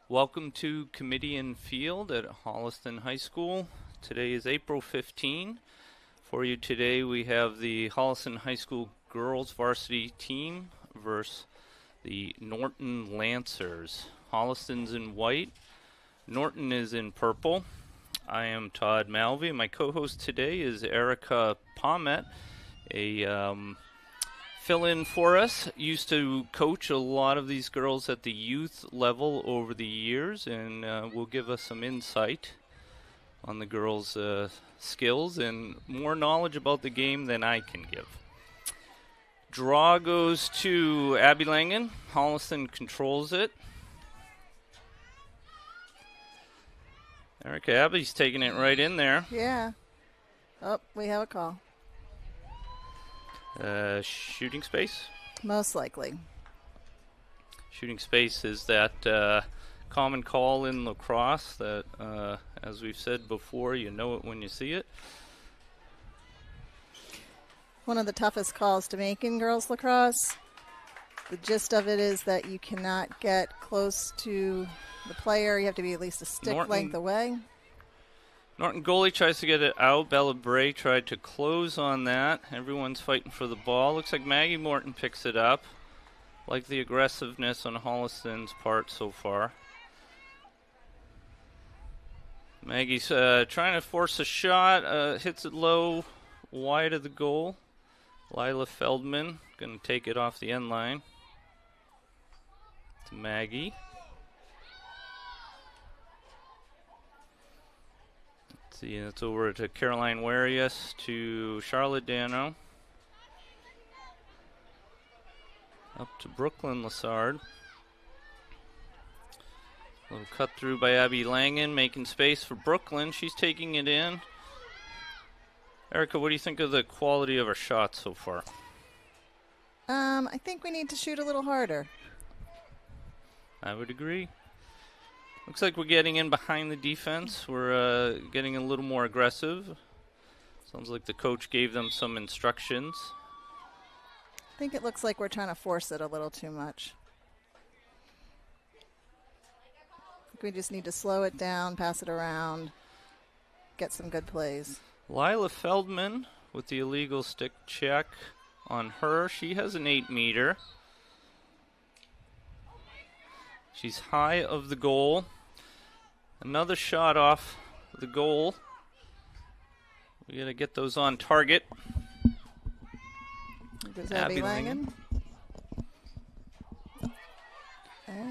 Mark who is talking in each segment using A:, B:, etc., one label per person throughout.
A: Welcome to Kamitian Field at Holliston High School. Today is April 15. For you today we have the Holliston High School girls varsity team versus the Norton Lancers. Holliston's in white, Norton is in purple. I am Todd Malvey. My co-host today is Erica Palmet, a fill-in for us. Used to coach a lot of these girls at the youth level over the years, and will give us some insight on the girls' skills and more knowledge about the game than I can give. Draw goes to Abby Langen. Holliston controls it. Erica, Abby's taking it right in there.
B: Yeah. Oh, we have a call.
A: Shooting space?
B: Most likely.
A: Shooting space is that common call in lacrosse that, as we've said before, you know it when you see it.
B: One of the toughest calls to make in girls lacrosse. The gist of it is that you cannot get close to the player. You have to be at least a stick length away.
A: Norton goalie tries to get it out. Bella Bray tried to close on that. Everyone's fighting for the ball. Looks like Maggie Morton picks it up. Like the aggressiveness on Holliston's part so far. Maggie's trying to force a shot. Hits it low, wide of the goal. Lila Feldman going to take it off the end line. To Maggie. See, it's over to Caroline Warius to Charlotte Dano. Up to Brooklyn Lassard. A little cut through by Abby Langen, making space for Brooklyn. She's taking it in. Erica, what do you think of the quality of her shots so far?
B: I think we need to shoot a little harder.
A: I would agree. Looks like we're getting in behind the defense. We're getting a little more aggressive. Sounds like the coach gave them some instructions.
B: I think it looks like we're trying to force it a little too much. I think we just need to slow it down, pass it around, get some good plays.
A: Lila Feldman with the illegal stick check on her. She has an 8-meter. She's high of the goal. Another shot off the goal. We got to get those on target.
B: There's Abby Langen.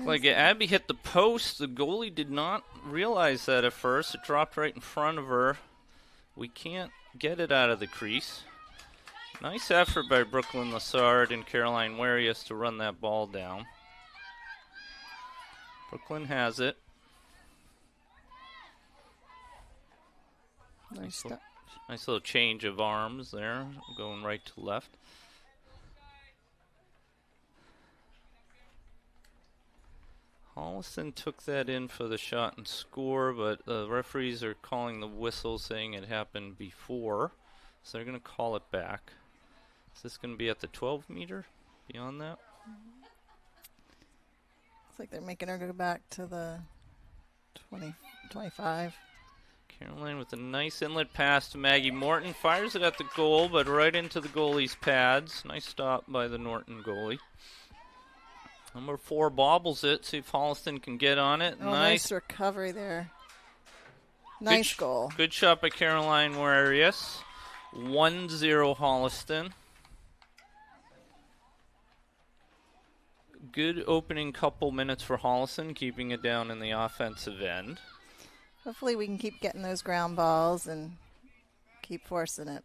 A: Like Abby hit the post. The goalie did not realize that at first. It dropped right in front of her. We can't get it out of the crease. Nice effort by Brooklyn Lassard and Caroline Warius to run that ball down. Brooklyn has it. Nice little change of arms there, going right to left. Holliston took that in for the shot and score, but the referees are calling the whistle saying it happened before, so they're going to call it back. Is this going to be at the 12-meter beyond that?
B: Looks like they're making her go back to the 25.
A: Caroline with a nice inlet pass to Maggie Morton. Fires it at the goal, but right into the goalie's pads. Nice stop by the Norton goalie. Number 4 bobbles it. See if Holliston can get on it.
B: Oh, nice recovery there. Nice goal.
A: Good shot by Caroline Warius. 1-0 Holliston. Good opening couple minutes for Holliston, keeping it down in the offensive end.
B: Hopefully we can keep getting those ground balls and keep forcing it.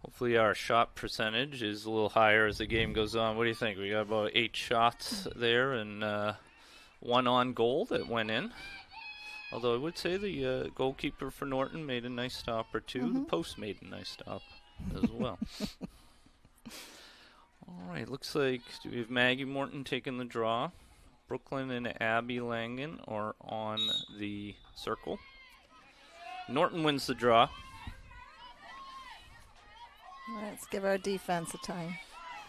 A: Hopefully our shot percentage is a little higher as the game goes on. What do you think? We got about 8 shots there and 1 on goal that went in. Although I would say the goalkeeper for Norton made a nice stop or two. The post made a nice stop as well. All right, looks like we have Maggie Morton taking the draw. Brooklyn and Abby Langen are on the circle. Norton wins the draw.
B: Let's give our defense a time.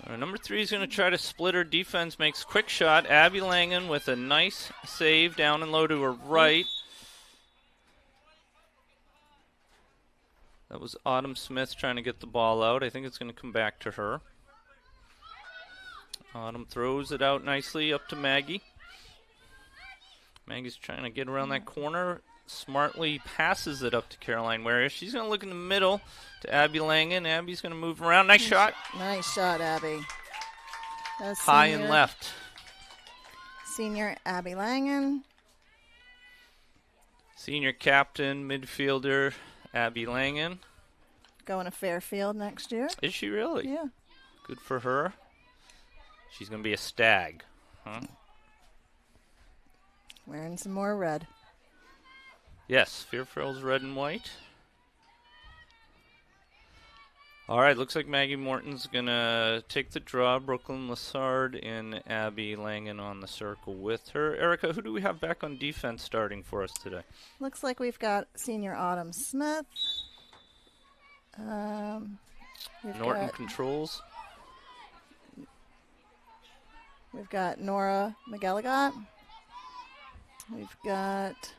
A: Number 3 is going to try to split her defense. Makes quick shot. Abby Langen with a nice save down and low to her right. That was Autumn Smith trying to get the ball out. I think it's going to come back to her. Autumn throws it out nicely up to Maggie. Maggie's trying to get around that corner. Smartly passes it up to Caroline Ware. She's going to look in the middle to Abby Langen. Abby's going to move around. Nice shot.
B: Nice shot, Abby.
A: High and left.
B: Senior Abby Langen.
A: Senior captain, midfielder, Abby Langen.
B: Going to Fairfield next year.
A: Is she really?
B: Yeah.
A: Good for her. She's going to be a Stag. Huh?
B: Wearing some more red.
A: Yes, Fairfield's red and white. All right, looks like Maggie Morton's going to take the draw. Brooklyn Lassard and Abby Langen on the circle with her. Erica, who do we have back on defense starting for us today?
B: Looks like we've got senior Autumn Smith.
A: Norton controls.
B: We've got Nora McGilligot. We've got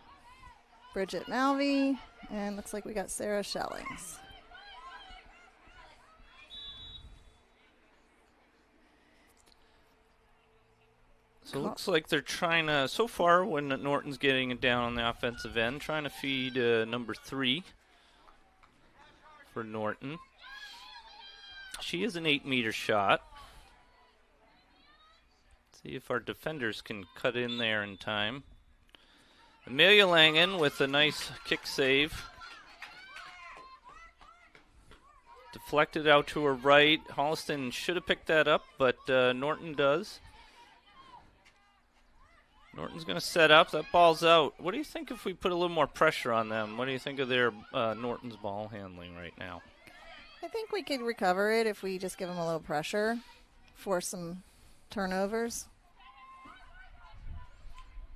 B: Bridget Malvey. And looks like we got Sarah Schellings.
A: So it looks like they're trying to, so far when Norton's getting it down on the offensive end, trying to feed number 3 for Norton. She is an 8-meter shot. See if our defenders can cut in there in time. Amelia Langen with a nice kick save. Deflected out to her right. Holliston should have picked that up, but Norton does. Norton's going to set up. That ball's out. What do you think if we put a little more pressure on them? What do you think of their Norton's ball handling right now?
B: I think we could recover it if we just give them a little pressure, force some turnovers.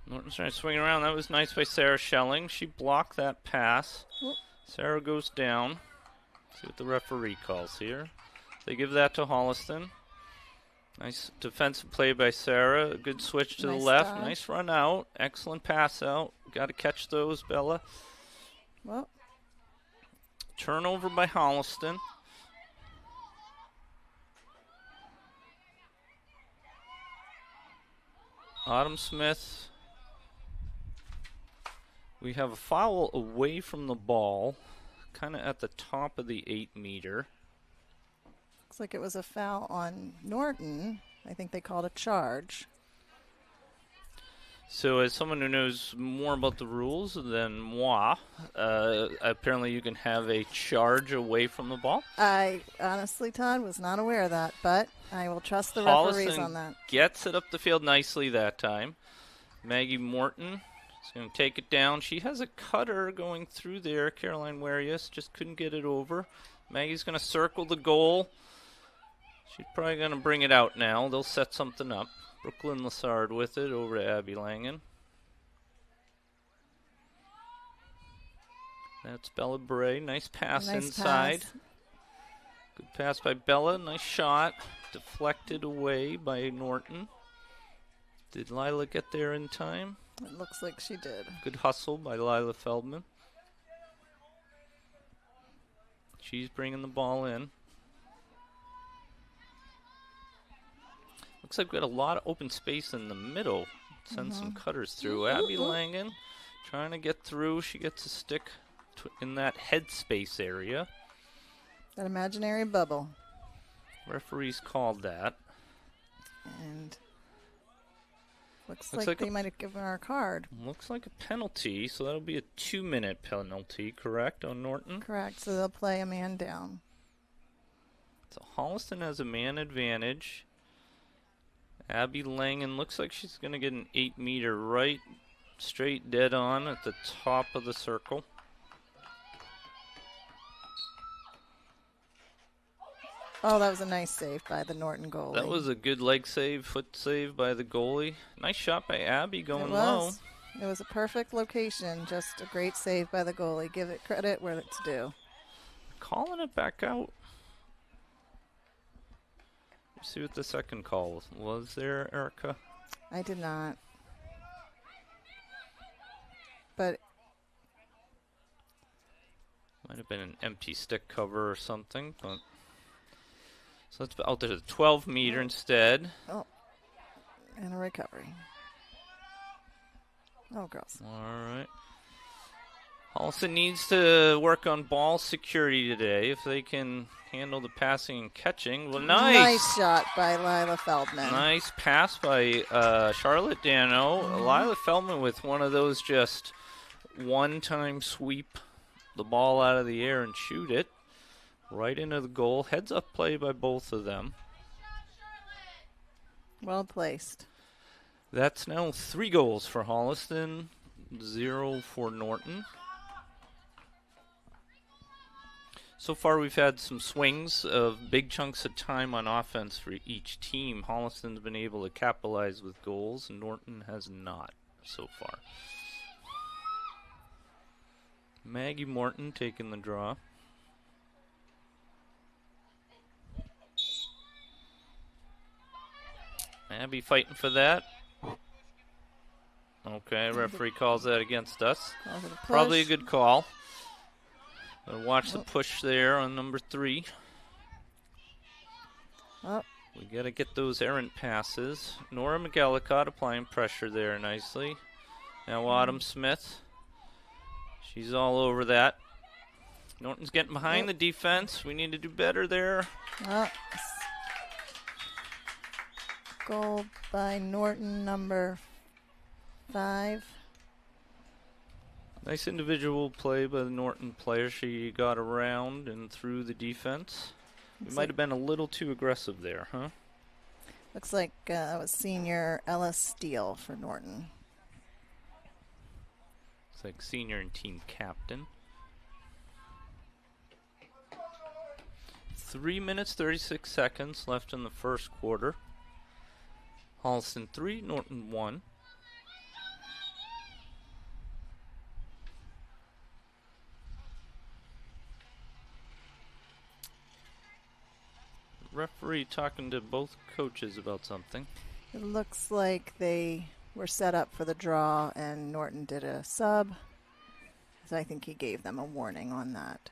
A: Norton's trying to swing around. That was nice by Sarah Schelling. She blocked that pass.
B: Whoop.
A: Sarah goes down. See what the referee calls here. They give that to Holliston. Nice defensive play by Sarah. A good switch to the left.
B: Dodge.
A: Nice run out. Excellent pass out. Got to catch those, Bella.
B: Well,
A: Turnover by Holliston. Autumn Smith. We have a foul away from the ball, kind of at the top of the 8-meter.
B: looks like it was a foul on Norton. I think they called a charge.
A: So as someone who knows more about the rules than moi, apparently you can have a charge away from the ball.
B: I honestly, Todd, was not aware of that, but I will trust the referees on that.
A: Gets it up the field nicely that time. Maggie Morton is going to take it down. She has a cutter going through there. Caroline Warius just couldn't get it over. Maggie's going to circle the goal. She's probably going to bring it out now. They'll set something up. Brooklyn Lassard with it over to Abby Langen. That's Bella Bray. Nice pass inside.
B: Pass.
A: Good pass by Bella. Nice shot. Deflected away by Norton. Did Lila get there in time?
B: It looks like she did.
A: Good hustle by Lila Feldman. She's bringing the ball in. Looks like we've got a lot of open space in the middle. Send some cutters through. Abby Langen trying to get through. She gets a stick in that headspace area.
B: That imaginary bubble.
A: Referees called that.
B: And looks like they might have given her a card.
A: Looks like a penalty, so that'll be a 2-minute penalty, correct, on Norton?
B: Correct, so they'll play a man down.
A: So Holliston has a man advantage. Abby Langen looks like she's going to get an 8-meter right, straight dead on at the top of the circle.
B: Oh, that was a nice save by the Norton goalie.
A: That was a good leg save, foot save by the goalie. Nice shot by Abby going low.
B: It was a perfect location, just a great save by the goalie. Give it credit where it's due.
A: Calling it back out. Let's see what the second call was there, Erica.
B: I did not. But
A: might have been an empty stick cover or something. But so let's out to the 12-meter instead.
B: Oh, and a recovery. Oh, gross.
A: All right. Holliston needs to work on ball security today. If they can handle the passing and catching. Well,
B: Nice shot by Lila Feldman.
A: Nice pass by Charlotte Dano. Lila Feldman with one of those just one-time sweep the ball out of the air and shoot it right into the goal. Heads-up play by both of them.
B: Well placed.
A: That's now 3 goals for Holliston, 0 for Norton. So far, we've had some swings of big chunks of time on offense for each team. Holliston's been able to capitalize with goals, and Norton has not so far. Maggie Morton taking the draw. Abby fighting for that. Okay, referee calls that against us. Probably a good call. Watch the push there on number 3.
B: Oh.
A: We got to get those errant passes. Nora McGillicott applying pressure there nicely. Now Autumn Smith. She's all over that. Norton's getting behind the defense. We need to do better there.
B: Goal by Norton, number 5.
A: Nice individual play by the Norton player. She got around and through the defense. We might have been a little too aggressive there, huh?
B: Looks like that was senior Ella Steele for Norton.
A: Looks like senior and team captain. 3 minutes, 36 seconds left in the first quarter. Holliston 3, Norton 1. Referee talking to both coaches about something.
B: It looks like they were set up for the draw and Norton did a sub. So I think he gave them a warning on that.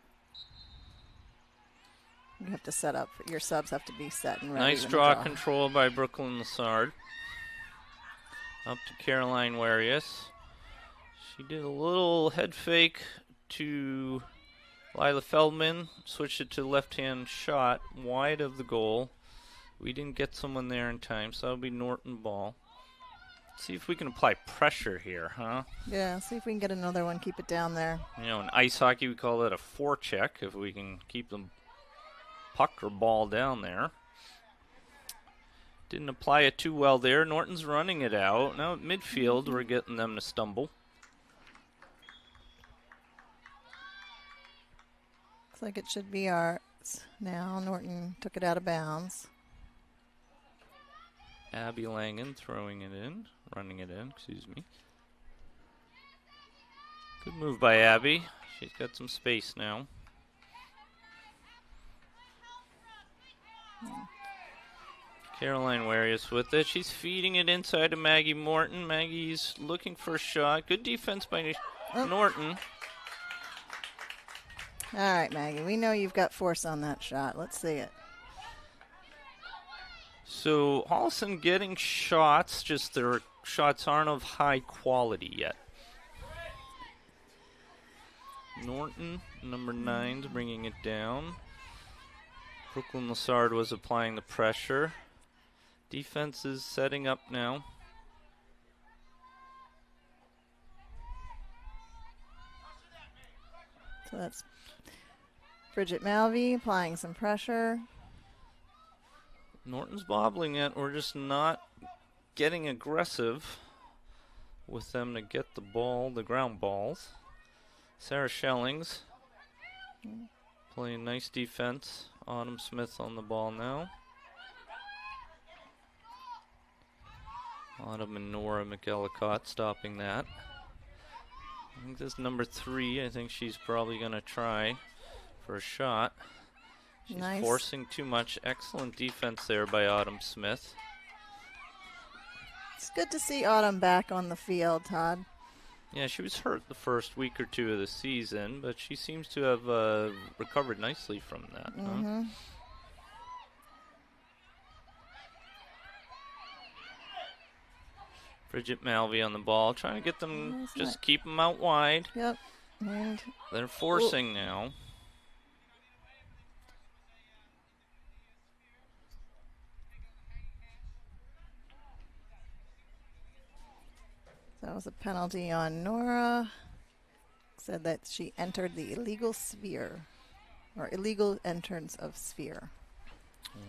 B: You have to set up, your subs have to be set and ready.
A: Nice draw control by Brooklyn Lassard. Up to Caroline Warius. She did a little head fake to Lila Feldman, switched it to left-hand shot, wide of the goal. We didn't get someone there in time, so that'll be Norton ball. Let's see if we can apply pressure here, huh?
B: Yeah, see if we can get another one, keep it down there.
A: You know, in ice hockey we call that a forecheck, if we can keep the puck or ball down there. Didn't apply it too well there. Norton's running it out. Now at midfield, we're getting them to stumble.
B: Looks like it should be ours now. Norton took it out of bounds.
A: Abby Langen throwing it in, running it in, excuse me. Good move by Abby. She's got some space now. Caroline Warius with it. She's feeding it inside to Maggie Morton. Maggie's looking for a shot. Good defense by Norton.
B: All right, Maggie, we know you've got force on that shot. Let's see it.
A: So Holliston getting shots, just their shots aren't of high quality yet. Norton, number 9's bringing it down. Brooklyn Lassard was applying the pressure. Defense is setting up now.
B: So that's Bridget Malvey applying some pressure.
A: Norton's bobbling it. We're just not getting aggressive with them to get the ball, the ground balls. Sarah Schellings playing nice defense. Autumn Smith on the ball now. Autumn and Nora McGillicott stopping that. I think this is number 3. I think she's probably going to try for a shot. She's
B: nice.
A: Forcing too much. Excellent defense there by Autumn Smith.
B: It's good to see Autumn back on the field, Todd.
A: Yeah, she was hurt the first week or two of the season, but she seems to have recovered nicely from that.
B: Mm-hmm.
A: Huh? Bridget Malvey on the ball, trying to get them, keep them out wide.
B: Yep. And
A: they're forcing now.
B: That was a penalty on Nora. Said that she entered the illegal sphere, or illegal entrance of sphere.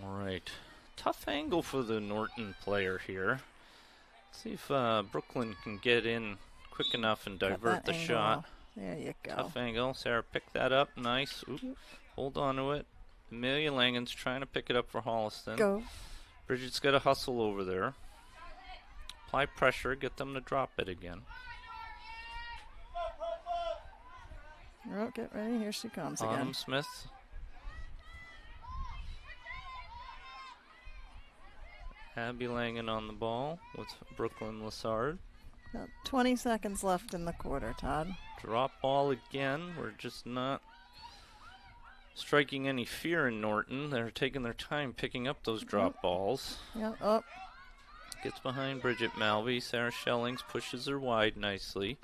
A: All right. Tough angle for the Norton player here. Let's see if Brooklyn can get in quick enough and divert the shot.
B: There you go.
A: Tough angle. Sarah picked that up. Nice. Oop. Hold on to it. Amelia Langen's trying to pick it up for Holliston.
B: Go.
A: Bridget's got to hustle over there. Apply pressure. Get them to drop it again.
B: Oh, get ready. Here she comes again.
A: Autumn Smith. Abby Langen on the ball with Brooklyn Lassard.
B: About 20 seconds left in the quarter, Todd.
A: Drop ball again. We're just not striking any fear in Norton. They're taking their time picking up those drop balls.
B: Yep. Oh.
A: Gets behind Bridget Malvey. Sarah Schellings pushes her wide nicely.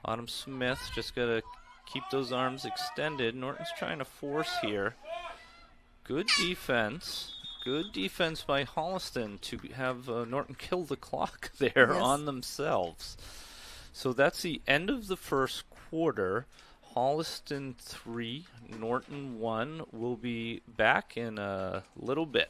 A: Autumn Smith just got to keep those arms extended. Norton's trying to force here. Good defense. Good defense by Holliston to have Norton kill the clock there on themselves. So that's the end of the first quarter. Holliston 3, Norton 1. We'll be back in a little bit.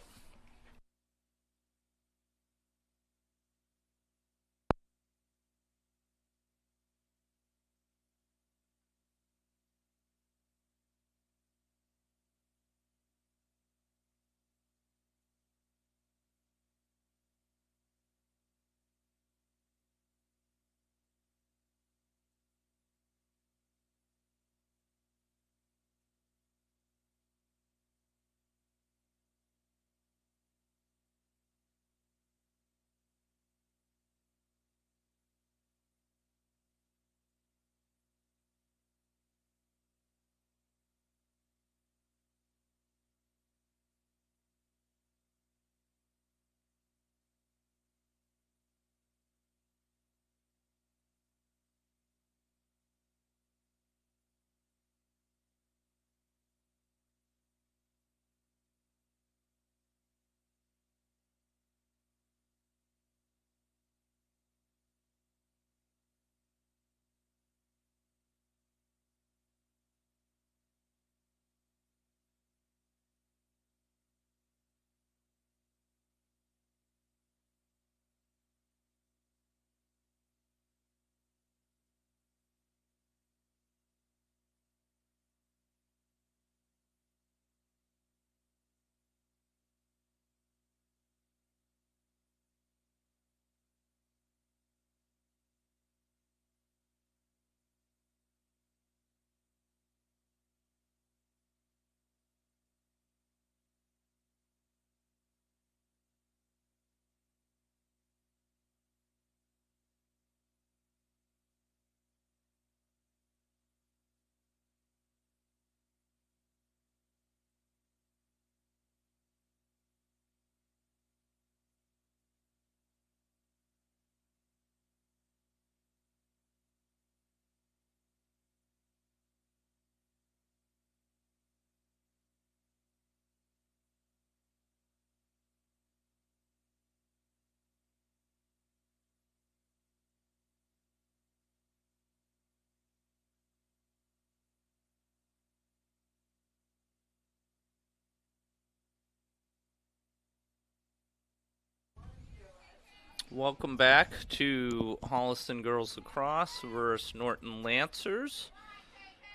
A: Welcome back to Holliston Girls Lacrosse versus Norton Lancers,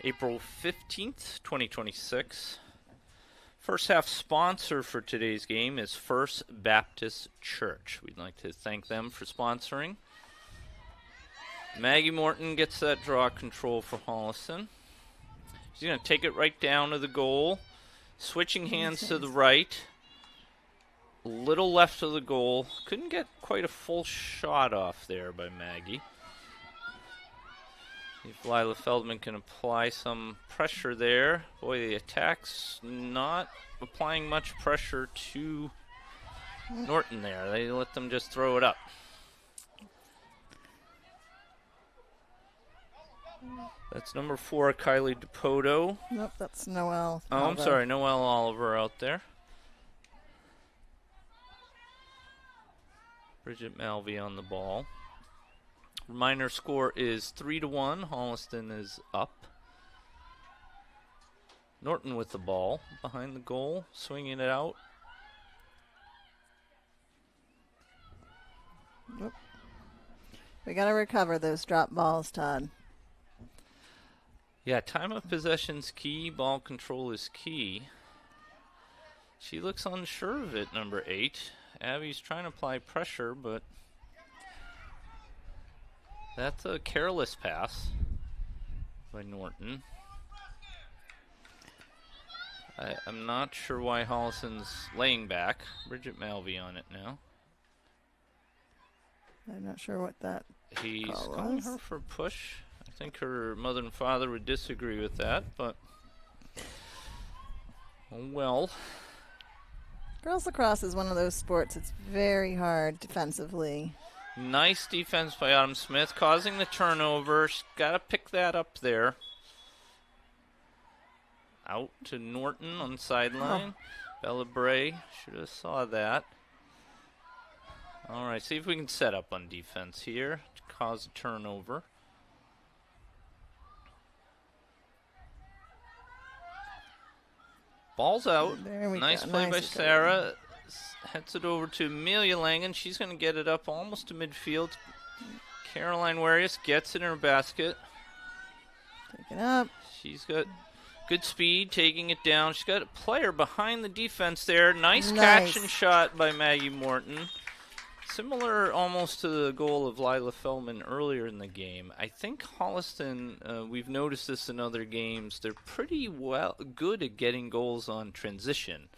A: April 15th, 2026. First half sponsor for today's game is First Baptist Church. We'd like to thank them for sponsoring. Maggie Morton gets that draw control for Holliston. She's going to take it right down to the goal. Switching hands to the right. A little left of the goal. Couldn't get quite a full shot off there by Maggie. If Lila Feldman can apply some pressure there. Boy, the attack's not applying much pressure to Norton there. They let them just throw it up. That's number 4, Kylie DePoto.
B: Nope, that's Noelle.
A: Oh, I'm sorry, Noelle Oliver out there. Bridget Malvey on the ball. Reminder score is 3-1. Holliston is up. Norton with the ball behind the goal, swinging it out.
B: Oop. We got to recover those drop balls, Todd.
A: Yeah, time of possession's key. Ball control is key. She looks unsure of it, number 8. Abby's trying to apply pressure, but that's a careless pass by Norton. I'm not sure why Holliston's laying back. Bridget Malvey on it now.
B: I'm not sure what that
A: He's
B: call
A: calling
B: was.
A: her for a push. I think her mother and father would disagree with that, but oh well.
B: Girls lacrosse is one of those sports. It's very hard defensively.
A: Nice defense by Autumn Smith, causing the turnover. She's got to pick that up there. Out to Norton on the sideline. Bella Bray should have saw that. All right, see if we can set up on defense here to cause a turnover. Ball's out. Nice play by Sarah. Heads it over to Amelia Langen. She's going to get it up almost to midfield. Caroline Warius gets it in her basket.
B: Take it up.
A: She's got good speed, taking it down. She's got a player behind the defense there. Nice catch and shot by Maggie Morton. Similar almost to the goal of Lila Feldman earlier in the game. I think Holliston, we've noticed this in other games, they're pretty good at getting goals on transition.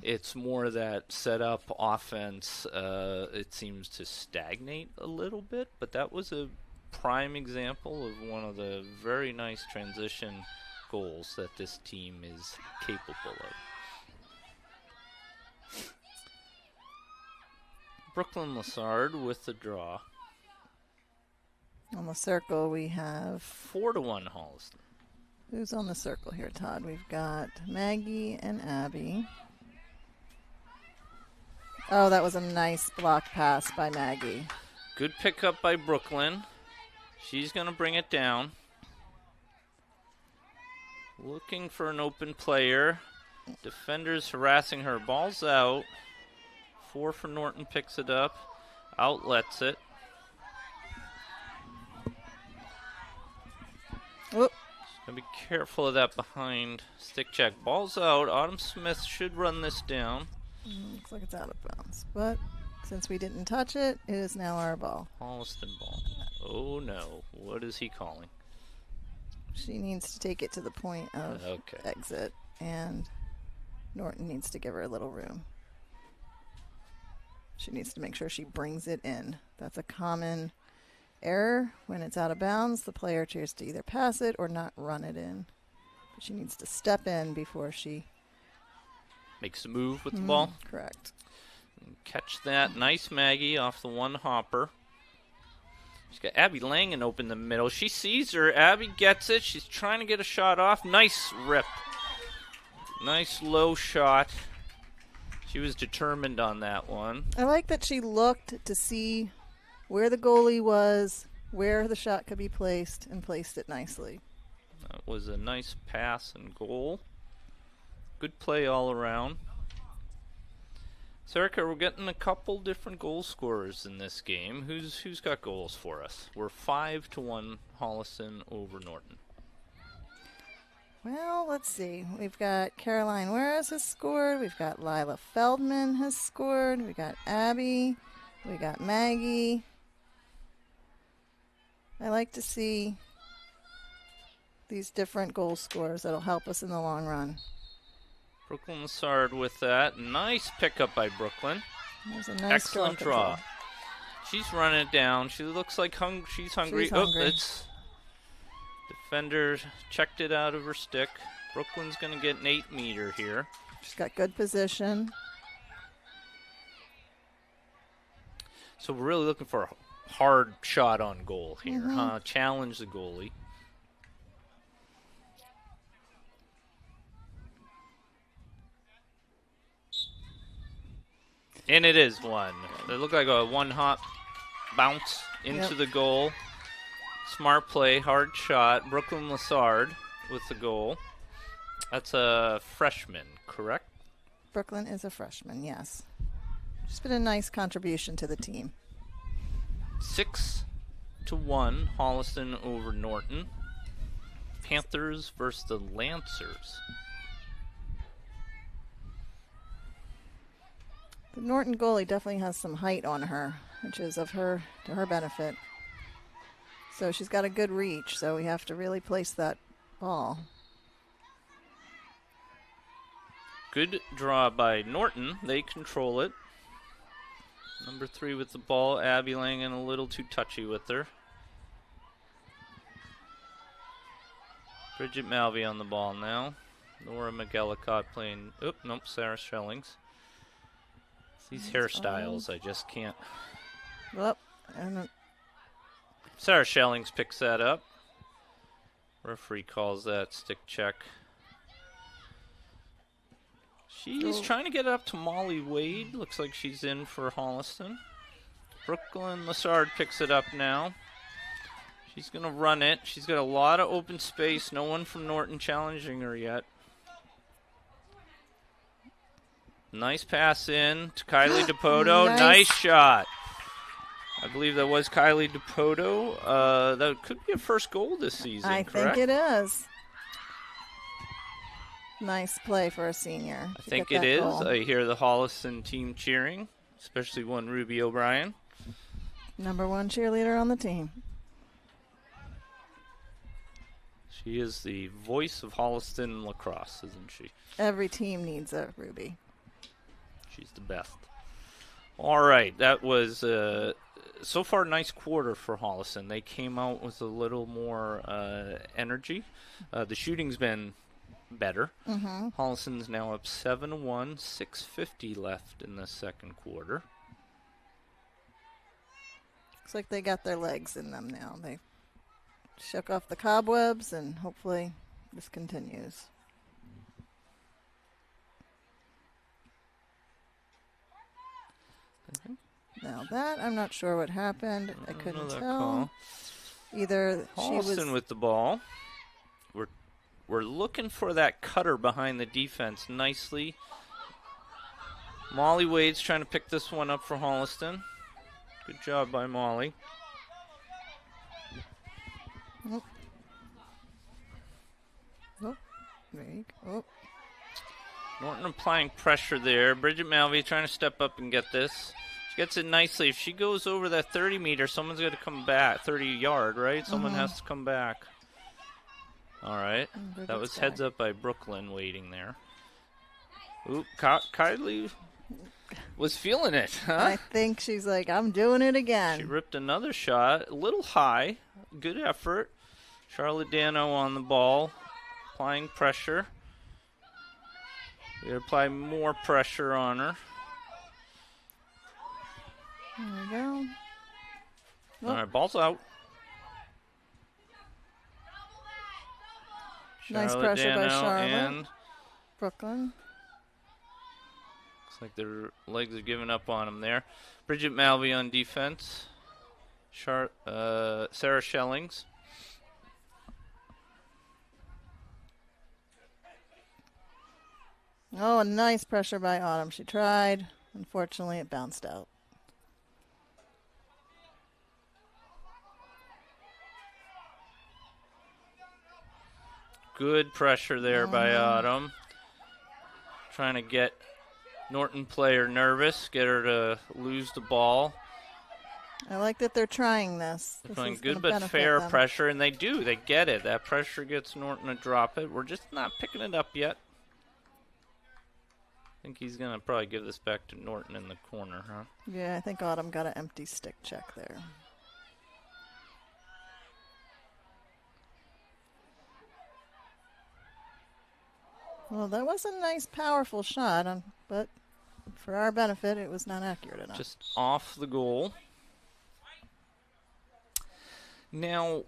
A: It's more that set-up offense, it seems to stagnate a little bit, but that was a prime example of one of the very nice transition goals that this team is capable of. Brooklyn Lassard with the draw.
B: On the circle we have
A: 4-1 Holliston.
B: Who's on the circle here, Todd? We've got Maggie and Abby. Oh, that was a nice block pass by Maggie.
A: Good pickup by Brooklyn. She's going to bring it down. Looking for an open player. Defenders harassing her. Ball's out. 4 for Norton, picks it up. Outlets it.
B: Whoop.
A: Gotta be careful of that behind stick check. Ball's out. Autumn Smith should run this down.
B: Looks like it's out of bounds. But since we didn't touch it, it is now our ball.
A: Holliston ball. Oh no. What is he calling?
B: She needs to take it to the point of exit, and Norton needs to give her a little room. She needs to make sure she brings it in. That's a common error. When it's out of bounds, the player chooses to either pass it or not run it in. But she needs to step in before she
A: makes a move with the ball.
B: Correct.
A: Catch that. Nice Maggie off the one hopper. She's got Abby Langen open the middle. She sees her. Abby gets it. She's trying to get a shot off. Nice rip. Nice low shot. She was determined on that one.
B: I like that she looked to see where the goalie was, where the shot could be placed, and placed it nicely.
A: That was a nice pass and goal. Good play all around. Sarika, we're getting a couple different goal scorers in this game. Who's got goals for us? We're 5-1 Holliston over Norton.
B: Well, let's see. We've got Caroline Wares has scored. We've got Lila Feldman has scored. We've got Abby. We got Maggie. I like to see these different goal scorers that'll help us in the long run.
A: Brooklyn Lassard with that. Nice pickup by Brooklyn.
B: There's a nice
A: excellent draw. She's running it down. She looks like she's hungry.
B: She's hungry.
A: Oh, it's defender checked it out of her stick. Brooklyn's going to get an 8-meter here.
B: She's got good position.
A: So we're really looking for a hard shot on goal here, huh? Challenge the goalie. And it is one. It looked like a one-hop bounce into the goal. Smart play, hard shot. Brooklyn Lassard with the goal. That's a freshman, correct?
B: Brooklyn is a freshman, yes. She's been a nice contribution to the team.
A: 6-1, Holliston over Norton. Panthers versus the Lancers.
B: The Norton goalie definitely has some height on her, which is to her benefit. So she's got a good reach, so we have to really place that ball.
A: Good draw by Norton. They control it. Number 3 with the ball. Abby Langan a little too touchy with her. Bridget Malvey on the ball now. Nora McGillicott playing. Oop, nope, Sarah Schellings. These hairstyles, I just can't.
B: Well, and
A: Sarah Schellings picks that up. Referee calls that stick check. She's trying to get it up to Molly Wade. Looks like she's in for Holliston. Brooklyn Lassard picks it up now. She's going to run it. She's got a lot of open space. No one from Norton challenging her yet. Nice pass in to Kylie DePoto. Nice shot. I believe that was Kylie DePoto. That could be a first goal this season,
B: I
A: correct?
B: think it is. Nice play for a senior.
A: I think it is.
B: Goal.
A: I hear the Holliston team cheering, especially one Ruby O'Brien.
B: Number 1 cheerleader on the team.
A: She is the voice of Holliston lacrosse, isn't she?
B: Every team needs a Ruby.
A: She's the best. All right, that was so far a nice quarter for Holliston. They came out with a little more energy. The shooting's been better. Holliston's now up 7-1, 6:50 left in the second quarter.
B: Looks like they got their legs in them now. They shook off the cobwebs, and hopefully this continues. Now that, I'm not sure what happened. I couldn't tell.
A: Call.
B: Either
A: Holliston
B: she was
A: with the ball. We're looking for that cutter behind the defense nicely. Molly Wade's trying to pick this one up for Holliston. Good job by Molly.
B: Oh. Oh. There you go. Oh.
A: Norton applying pressure there. Bridget Malvey trying to step up and get this. She gets it nicely. If she goes over that 30-meter, someone's got to come back. 30-yard, right? Someone has to come back. All right. That was heads up by Brooklyn waiting there. Oop, Kylie was feeling it, huh?
B: I think she's like, I'm doing it again.
A: She ripped another shot. A little high. Good effort. Charlotte Dano on the ball. Applying pressure. We apply more pressure on her.
B: There we go.
A: All right, ball's out.
B: Nice pressure by Charlotte.
A: And
B: Brooklyn.
A: looks like their legs are giving up on them there. Bridget Malvey on defense. Sarah Schellings.
B: Oh, a nice pressure by Autumn. She tried. Unfortunately, it bounced out.
A: Good pressure there by Autumn. Trying to get Norton player nervous, get her to lose the ball.
B: I like that they're trying this.
A: They're playing good but fair pressure, and they do. They get it. That pressure gets Norton to drop it. We're just not picking it up yet. think he's going to probably give this back to Norton in the corner, huh?
B: Yeah, I think Autumn got an empty stick check there. Well, that was a nice, powerful shot, but for our benefit, it was not accurate enough.
A: Just off the goal. Now,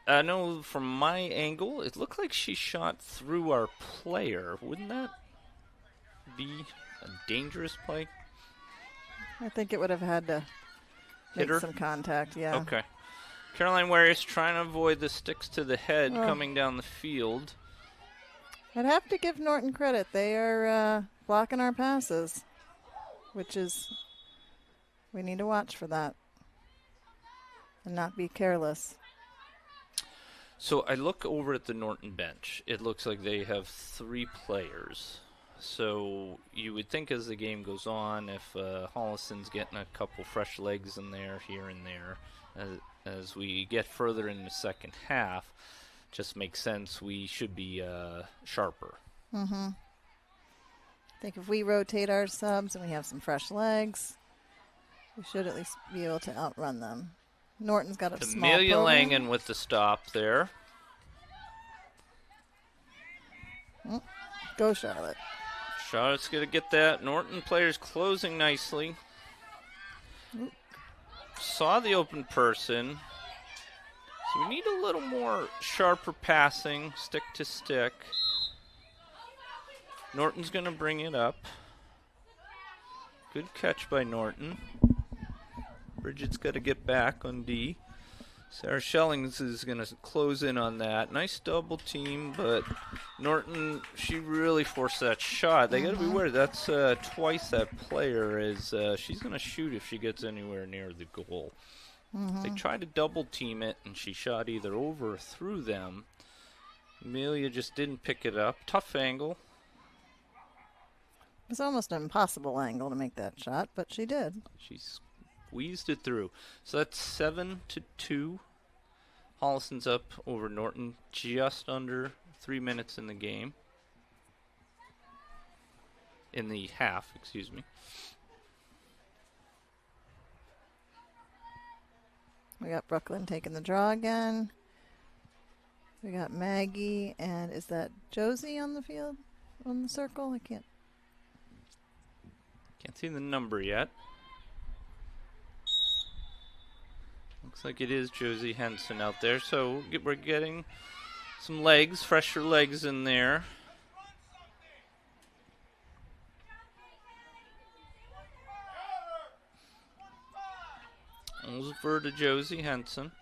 A: I know from my angle, it looked like she shot through our player. Wouldn't that be a dangerous play?
B: I think it would have had to
A: Hit
B: make
A: her?
B: some contact, yeah.
A: Okay. Caroline Warriors trying to avoid the sticks to the head coming down the field.
B: I'd have to give Norton credit. They are blocking our passes, which is, we need to watch for that and not be careless.
A: So I look over at the Norton bench. It looks like they have 3 players. So you would think as the game goes on, if Holliston's getting a couple fresh legs in there, here and there, as we get further in the second half, just makes sense. We should be sharper.
B: I think if we rotate our subs and we have some fresh legs, we should at least be able to outrun them. Norton's got a small
A: Amelia
B: program.
A: Langen with the stop there.
B: Go, Charlotte.
A: Charlotte's going to get that. Norton players closing nicely. Saw the open person. So we need a little more sharper passing, stick to stick. Norton's going to bring it up. Good catch by Norton. Bridget's got to get back on D. Sarah Schellings is going to close in on that. Nice double team, but Norton, she really forced that shot. They got to be aware that's twice that player is. She's going to shoot if she gets anywhere near the goal. They tried to double team it, and she shot either over or through them. Amelia just didn't pick it up. Tough angle.
B: It was almost an impossible angle to make that shot, but she did.
A: She squeezed it through. So that's 7-2. Holliston's up over Norton, just under 3 minutes in the game. In the half, excuse me.
B: We got Brooklyn taking the draw again. We got Maggie, and is that Josie on the field, on the circle? I can't
A: see the number yet. Looks like it is Josie Henson out there. So we're getting some legs, fresher legs in there. Over to Josie Henson.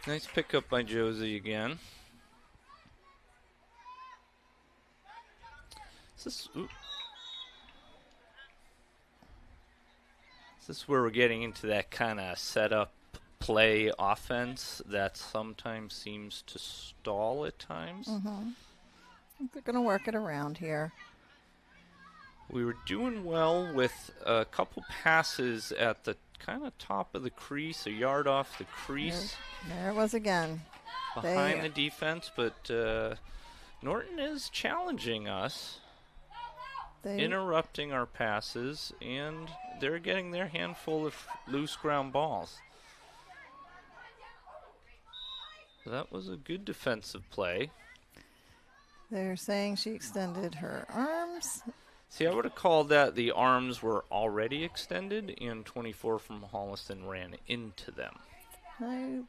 A: Nice pickup by Josie again. Is this where we're getting into that kind of setup play offense that sometimes seems to stall at times?
B: I think they're going to work it around here.
A: We were doing well with a couple passes at the kind of top of the crease, a yard off the crease.
B: There it was again.
A: Behind the defense, but Norton is challenging us, interrupting our passes, and they're getting their handful of loose ground balls. That was a good defensive play.
B: They're saying she extended her arms.
A: See, I would have called that the arms were already extended, and 24 from Holliston ran into them.
B: I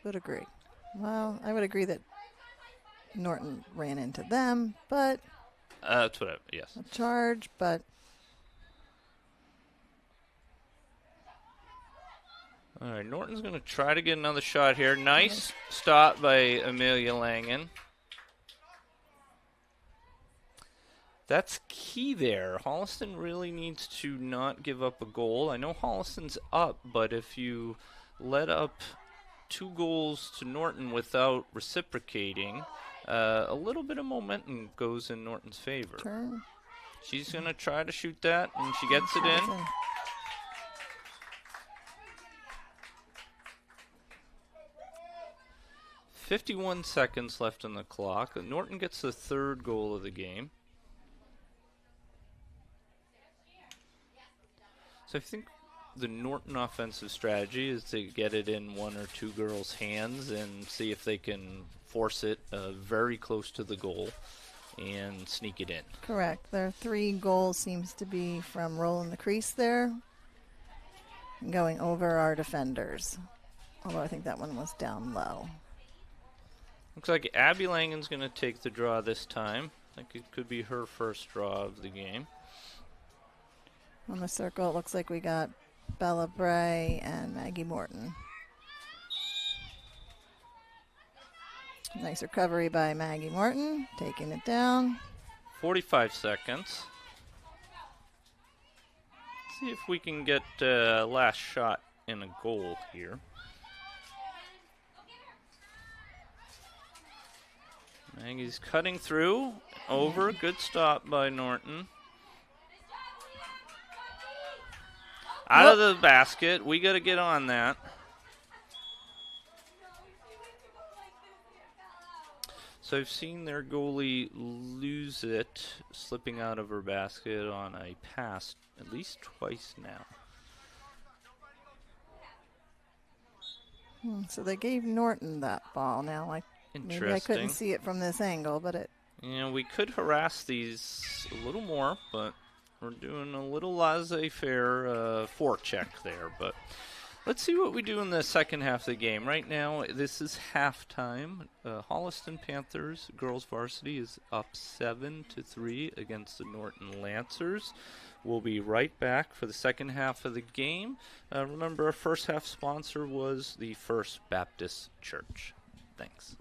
B: would agree. Well, I would agree that Norton ran into them, but
A: that's what yes.
B: A charge, but
A: all right, Norton's going to try to get another shot here. Nice stop by Amelia Langen. That's key there. Holliston really needs to not give up a goal. I know Holliston's up, but if you let up 2 goals to Norton without reciprocating, a little bit of momentum goes in Norton's favor.
B: Turn.
A: She's going to try to shoot that, and she gets it in. 51 seconds left on the clock. Norton gets the third goal of the game. So I think the Norton offensive strategy is to get it in one or two girls' hands and see if they can force it very close to the goal and sneak it in.
B: Correct. Their 3 goals seems to be from rolling the crease there and going over our defenders. Although I think that one was down low.
A: Looks like Abby Langen's going to take the draw this time. I think it could be her first draw of the game.
B: On the circle, it looks like we got Bella Bray and Maggie Morton. Nice recovery by Maggie Morton, taking it down.
A: 45 seconds. See if we can get last shot in a goal here. Maggie's cutting through, over, good stop by Norton. Out of the basket, we got to get on that. So I've seen their goalie lose it, slipping out of her basket on a pass at least twice now.
B: So they gave Norton that ball now.
A: Interesting.
B: Maybe I couldn't see it from this angle, but it...
A: You know, we could harass these a little more, but we're doing a little laissez-faire forecheck there. But let's see what we do in the second half of the game. Right now, this is halftime. Holliston Panthers girls varsity is up 7-3 against the Norton Lancers. We'll be right back for the second half of the game. Remember, our first half sponsor was the First Baptist Church. Thanks.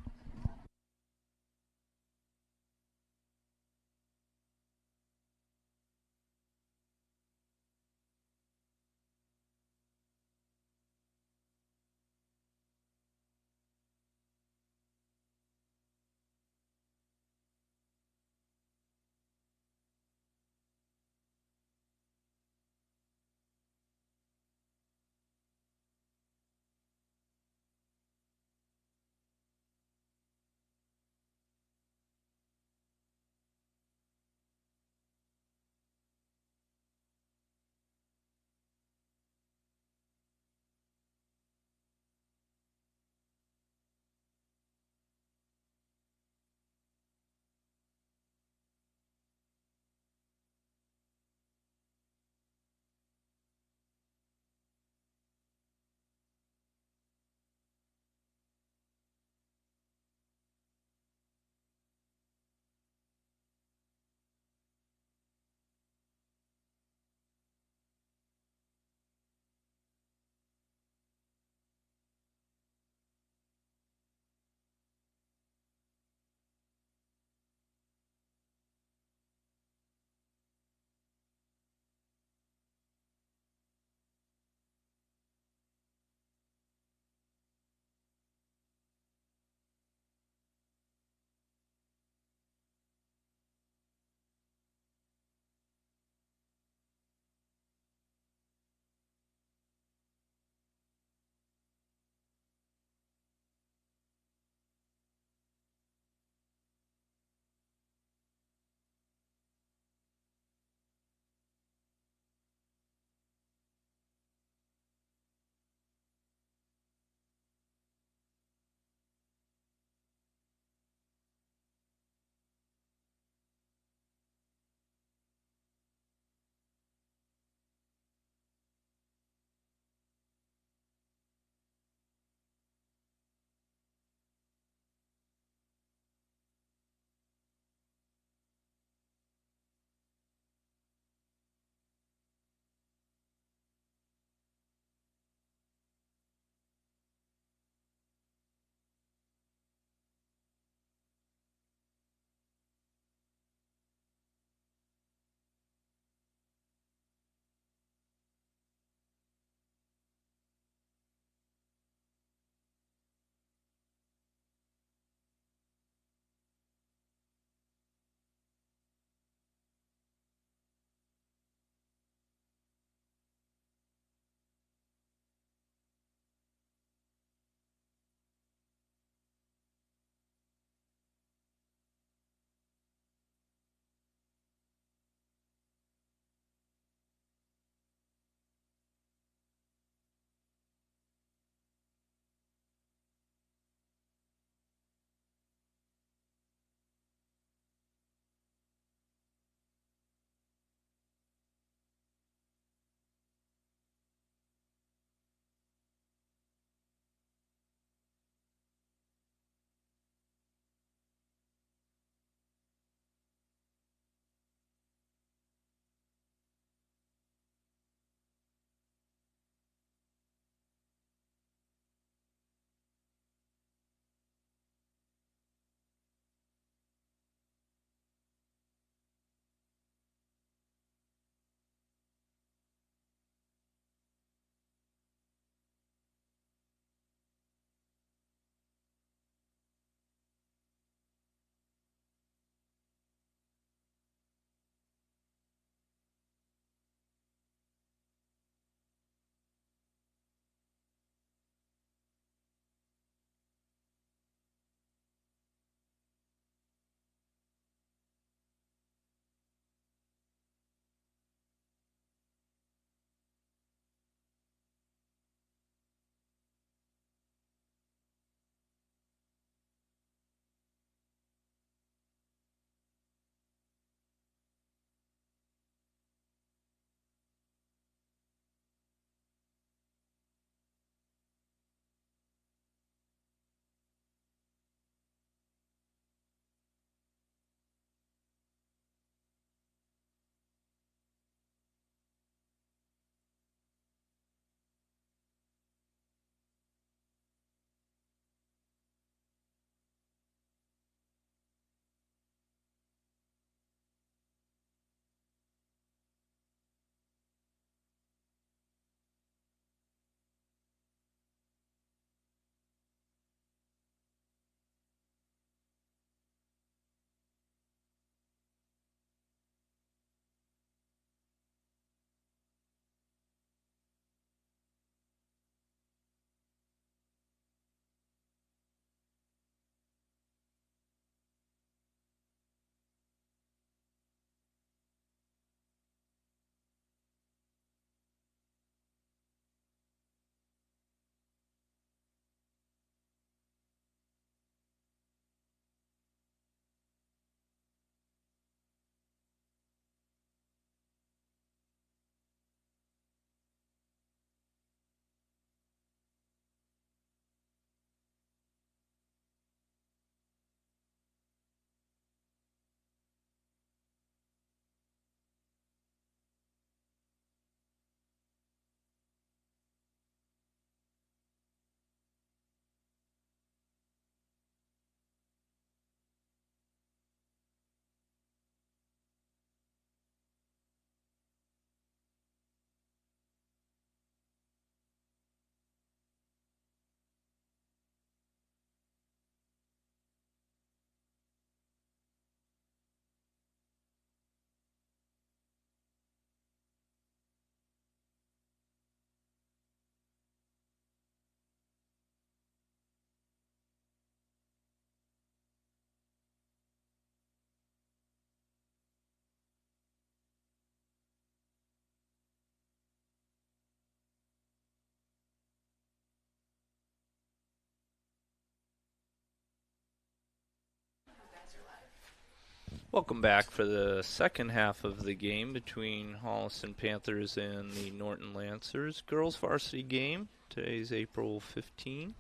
A: Welcome back for the second half of the game between Holliston Panthers and the Norton Lancers. Girls varsity game. Today's April 15.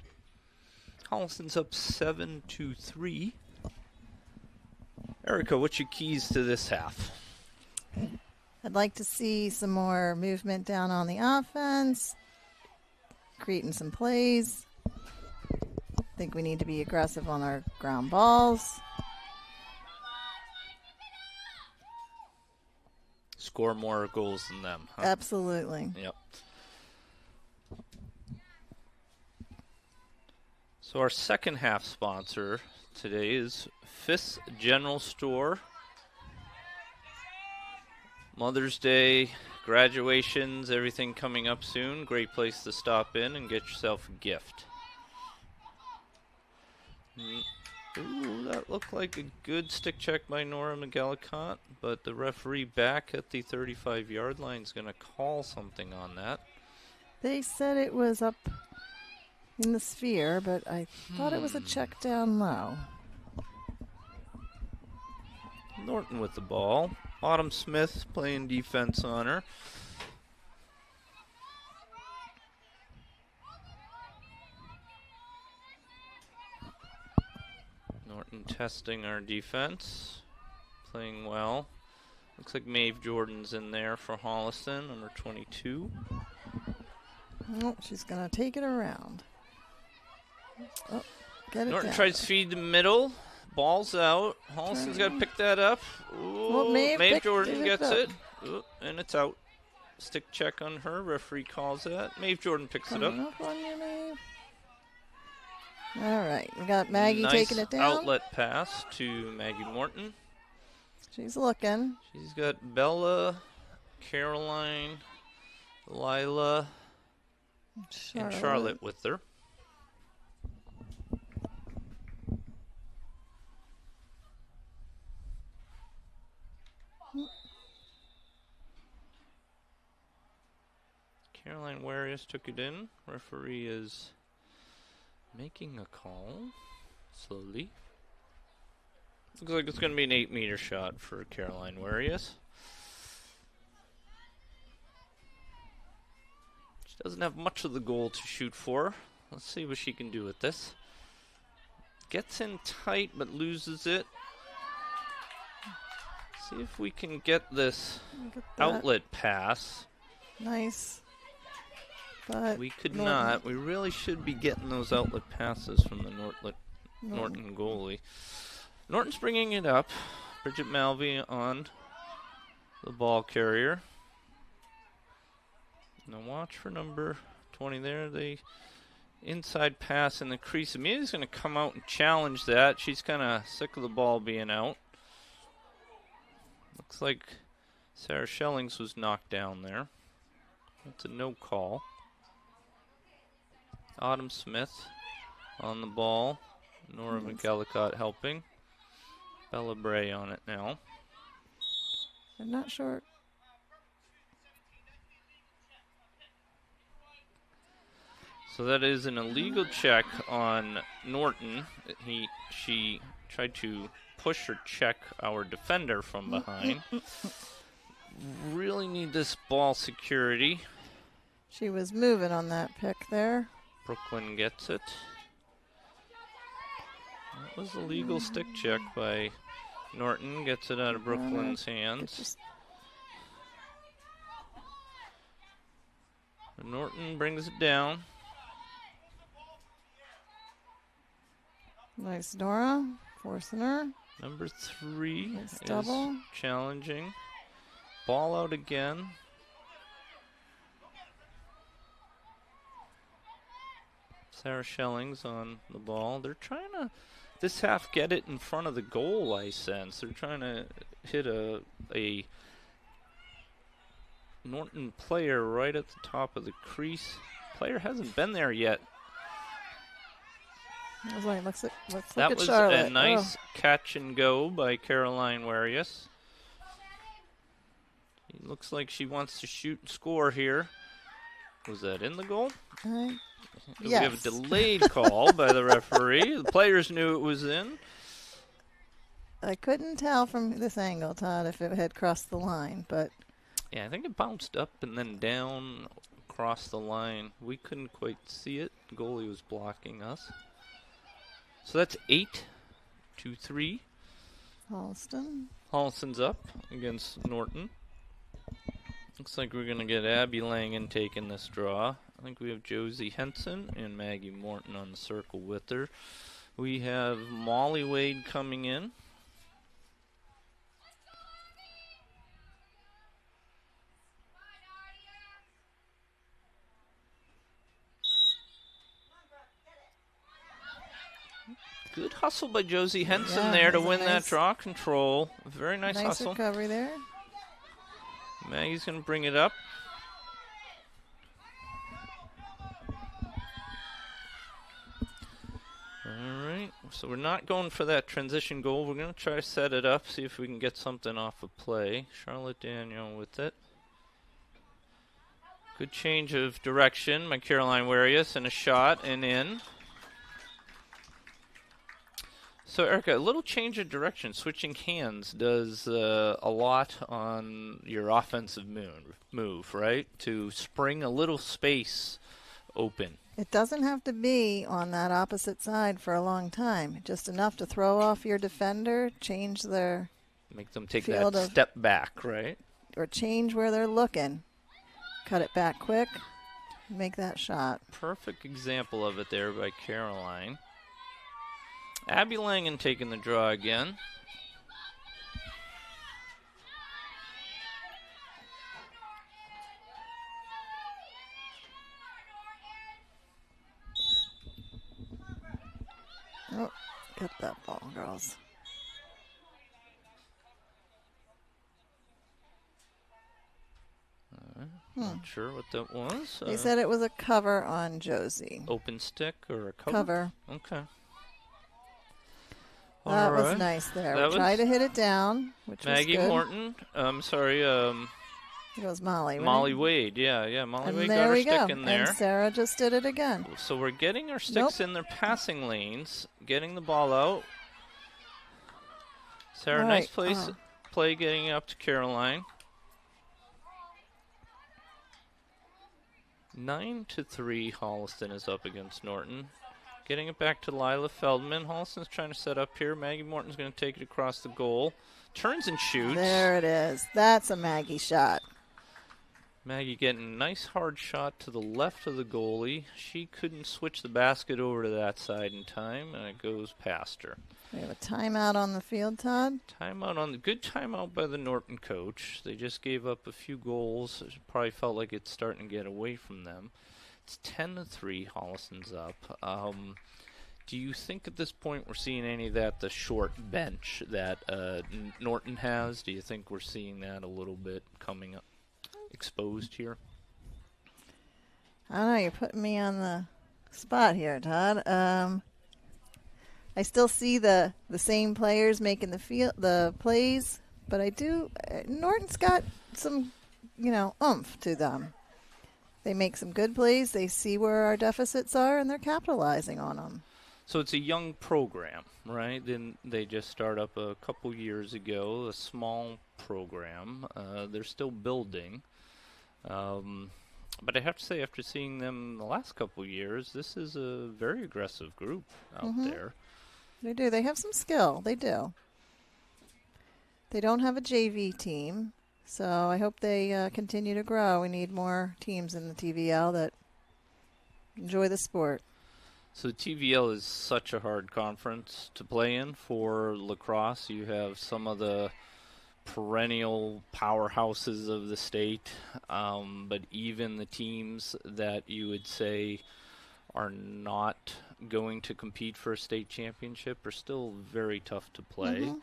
A: Holliston's up 7-3. Erica, what's your keys to this half?
B: I'd like to see some more movement down on the offense, creating some plays. I think we need to be aggressive on our ground balls.
A: Score more goals than them, huh?
B: Absolutely.
A: Yep. So our second half sponsor today is Fisk General Store. Mother's Day, graduations, everything coming up soon. Great place to stop in and get yourself a gift. Ooh, that looked like a good stick check by Nora McGillicott, but the referee back at the 35-yard line is going to call something on that.
B: They said it was up in the sphere, but I thought it was a check down low.
A: Norton with the ball. Autumn Smith playing defense on her. Norton testing our defense. Playing well. Looks like Maeve Jordan's in there for Holliston, number 22.
B: Oh, she's going to take it around. Oh, get it
A: Norton
B: down.
A: tries to feed the middle. Ball's out. Holliston's got to pick that up. Ooh,
B: Well, Maeve
A: Jordan gets
B: up.
A: it. Ooh, and it's out. Stick check on her. Referee calls that. Maeve Jordan picks it up.
B: Coming up on you, Maeve. All right, we got Maggie
A: Nice
B: taking it down.
A: Outlet pass to Maggie Morton.
B: She's looking.
A: She's got Bella, Caroline, Lila, and Charlotte with her. Caroline Warius took it in. Referee is making a call slowly. Looks like it's going to be an 8-meter shot for Caroline Warius. She doesn't have much of the goal to shoot for. Let's see what she can do with this. Gets in tight but loses it. See if we can get this outlet pass.
B: Nice. But
A: We could not. We really should be getting those outlet passes from the Norton goalie. Norton's bringing it up. Bridget Malvey on the ball carrier. Now watch for number 20 there. The inside pass in the crease. Amelia's going to come out and challenge that. She's kind of sick of the ball being out. Looks like Sarah Schellings was knocked down there. That's a no call. Autumn Smith on the ball. Nora McGillicott helping. Bella Bray on it now.
B: I'm not sure.
A: So that is an illegal check on Norton. She tried to push or check our defender from behind. Really need this ball security.
B: She was moving on that pick there.
A: Brooklyn gets it. That was a legal stick check by Norton. Gets it out of Brooklyn's hands. Norton brings it down.
B: Nice Nora, forcing her.
A: Number 3
B: Nice
A: is
B: double.
A: challenging. Ball out again. Sarah Schellings on the ball. They're trying to, this half, get it in front of the goal, I sense. They're trying to hit a Norton player right at the top of the crease. Player hasn't been there yet.
B: I was like, let's look
A: That
B: at
A: was
B: Charlotte.
A: a nice catch and go by Caroline Warius. It looks like she wants to shoot and score here. Was that in the goal? We have a
B: Yes.
A: delayed call by the referee. The players knew it was in.
B: I couldn't tell from this angle, Todd, if it had crossed the line, but
A: Yeah, I think it bounced up and then down across the line. We couldn't quite see it. The goalie was blocking us. So that's 8-3.
B: Holliston.
A: Holliston's up against Norton. Looks like we're going to get Abby Langen taking this draw. I think we have Josie Henson and Maggie Morton on the circle with her. We have Molly Wade coming in. Good hustle by Josie Henson there to win that draw control. Very nice hustle.
B: Nice recovery there.
A: Maggie's going to bring it up. All right, so we're not going for that transition goal. We're going to try to set it up, see if we can get something off of play. Charlotte Daniel with it. Good change of direction by Caroline Warius, and a shot and in. So, Erica, a little change of direction, switching hands, does a lot on your offensive move, right? To spring a little space open.
B: It doesn't have to be on that opposite side for a long time. Just enough to throw off your defender, change their
A: Make them take that step back, right?
B: Or change where they're looking. Cut it back quick, make that shot.
A: Perfect example of it there by Caroline. Abby Langen taking the draw again.
B: Oh, get that ball, girls.
A: Not sure what that was.
B: They said it was a cover on Josie.
A: Open stick or a cover?
B: Cover.
A: Okay.
B: That was nice there. We tried to hit it down, which
A: Maggie
B: was good.
A: Morton. Sorry.
B: It was Molly, right?
A: Molly Wade. Yeah. Molly Wade got
B: there
A: her
B: we
A: stick
B: go.
A: in there.
B: And Sarah just did it again.
A: So we're getting our sticks in their passing lanes, getting the ball out. Sarah, nice play getting up to Caroline. 9-3, Holliston is up against Norton. Getting it back to Lila Feldman. Holliston's trying to set up here. Maggie Morton's going to take it across the goal. Turns and shoots.
B: There it is. That's a Maggie shot.
A: Maggie getting a nice hard shot to the left of the goalie. She couldn't switch the basket over to that side in time, and it goes past her.
B: We have a timeout on the field, Todd.
A: Good timeout by the Norton coach. They just gave up a few goals. It probably felt like it's starting to get away from them. It's 10-3. Holliston's up. Do you think at this point we're seeing any of that, the short bench that Norton has? Do you think we're seeing that a little bit coming up, exposed here?
B: I don't know. You're putting me on the spot here, Todd. I still see the same players making the plays, but I do. Norton's got some, oomph to them. They make some good plays. They see where our deficits are, and they're capitalizing on them.
A: So it's a young program, right? Then they just started up a couple years ago, a small program. They're still building. But I have to say, after seeing them the last couple years, this is a very aggressive group out there.
B: They do. They have some skill. They do. They don't have a JV team, so I hope they continue to grow. We need more teams in the TVL that enjoy the sport.
A: So the TVL is such a hard conference to play in for lacrosse. You have some of the perennial powerhouses of the state, but even the teams that you would say are not going to compete for a state championship are still very tough to play.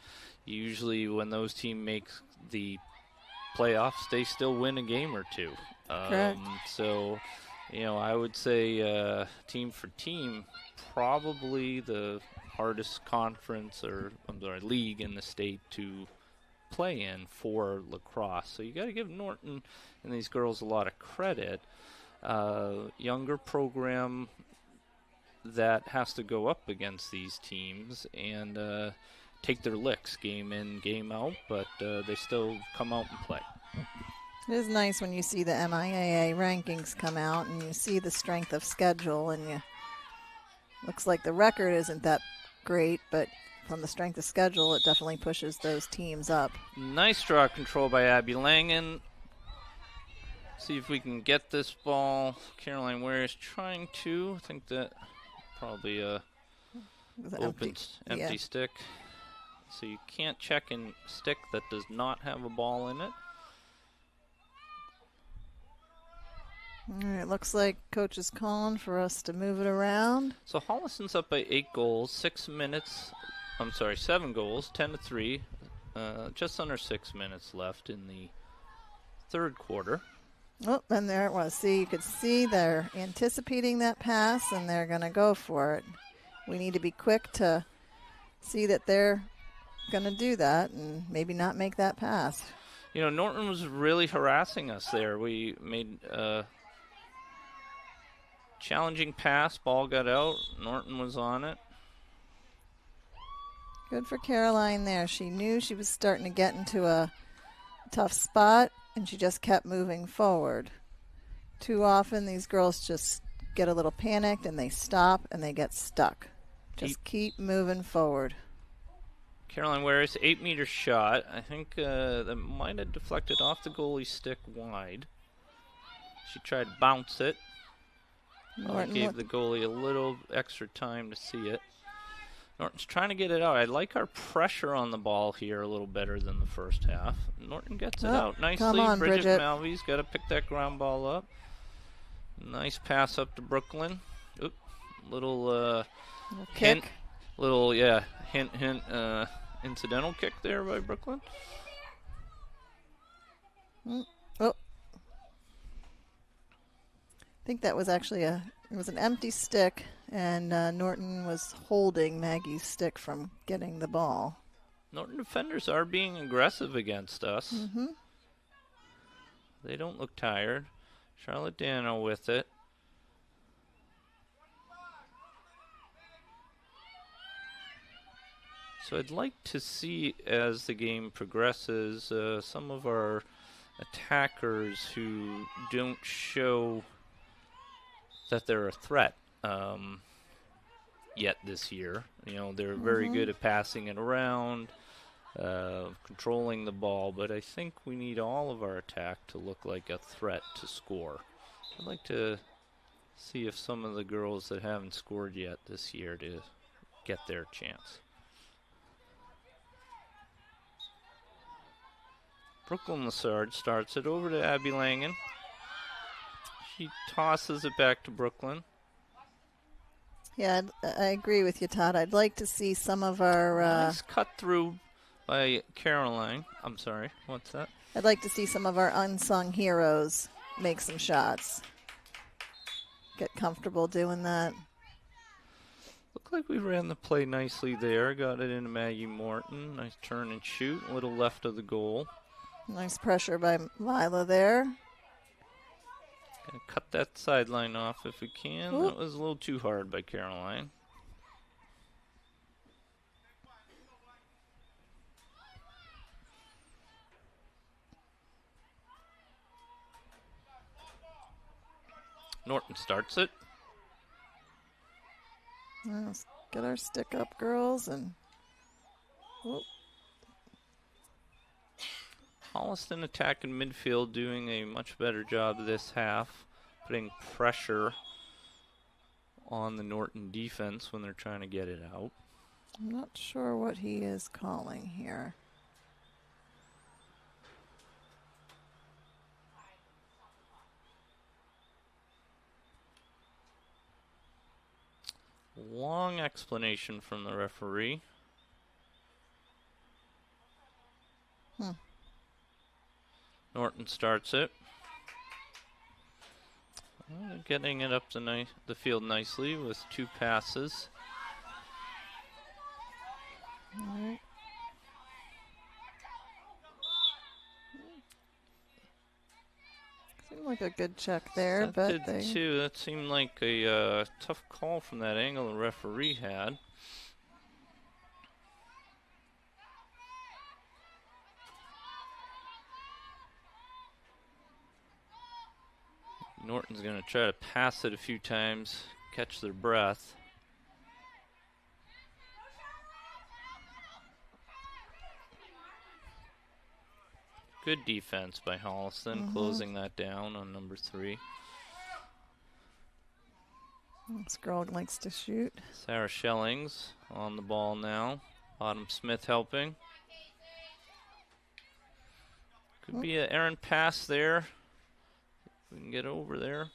A: Usually when those teams make the playoffs, they still win a game or two.
B: Correct.
A: So, I would say team for team, probably the hardest conference league in the state to play in for lacrosse. So you got to give Norton and these girls a lot of credit. Younger program that has to go up against these teams and take their licks game in, game out, but they still come out and play.
B: It is nice when you see the MIAA rankings come out and you see the strength of schedule, and you looks like the record isn't that great, but from the strength of schedule, it definitely pushes those teams up.
A: Nice draw control by Abby Langen. See if we can get this ball. Caroline Ware is trying to. I think that probably empty stick. So you can't check in stick that does not have a ball in it.
B: All right, looks like coach is calling for us to move it around.
A: So Holliston's up by 8 goals, 7 goals, 10-3. Just under 6 minutes left in the third quarter.
B: Oh, and there it was. See, you could see they're anticipating that pass, and they're going to go for it. We need to be quick to see that they're going to do that and maybe not make that pass.
A: You know, Norton was really harassing us there. We made a challenging pass. Ball got out. Norton was on it.
B: Good for Caroline there. She knew she was starting to get into a tough spot, and she just kept moving forward. Too often these girls just get a little panicked and they stop and they get stuck. Just keep moving forward.
A: Caroline Ware's 8-meter shot. I think that might have deflected off the goalie's stick wide. She tried to bounce it. Gave the goalie a little extra time to see it. Norton's trying to get it out. I like our pressure on the ball here a little better than the first half. Norton gets it out nicely.
B: Come on, Bridget.
A: Malvy's got to pick that ground ball up. Nice pass up to Brooklyn. Oop, little
B: kick.
A: Hint, incidental kick there by Brooklyn.
B: Oh. I think that was actually it was an empty stick, and Norton was holding Maggie's stick from getting the ball.
A: Norton defenders are being aggressive against us.
B: Mm-hmm.
A: They don't look tired. Charlotte Dano with it. So I'd like to see, as the game progresses, some of our attackers who don't show that they're a threat yet this year. You know, they're very good at passing it around, controlling the ball, but I think we need all of our attack to look like a threat to score. I'd like to see if some of the girls that haven't scored yet this year to get their chance. Brooklyn Lassard starts it over to Abby Langen. She tosses it back to Brooklyn.
B: Yeah, I agree with you, Todd. I'd like to see some of our...
A: nice cut through by Caroline. I'm sorry, what's that?
B: I'd like to see some of our unsung heroes make some shots. Get comfortable doing that.
A: Looked like we ran the play nicely there. Got it into Maggie Morton. Nice turn and shoot. A little left of the goal.
B: Nice pressure by Lila there.
A: Gonna cut that sideline off if we can.
B: Ooh.
A: That was a little too hard by Caroline. Norton starts it.
B: Let's get our stick up, girls, and
A: Holliston attacking midfield, doing a much better job this half, putting pressure on the Norton defense when they're trying to get it out.
B: I'm not sure what he is calling here.
A: Long explanation from the referee. Norton starts it. Getting it up the field nicely with 2 passes.
B: All right. Seemed like a good check there, but
A: did too. That seemed like a tough call from that angle the referee had. Norton's going to try to pass it a few times, catch their breath. Good defense by Holliston, closing that down on number 3.
B: This girl likes to shoot.
A: Sarah Schellings on the ball now. Autumn Smith helping. Could be an errant pass there. We can get over there.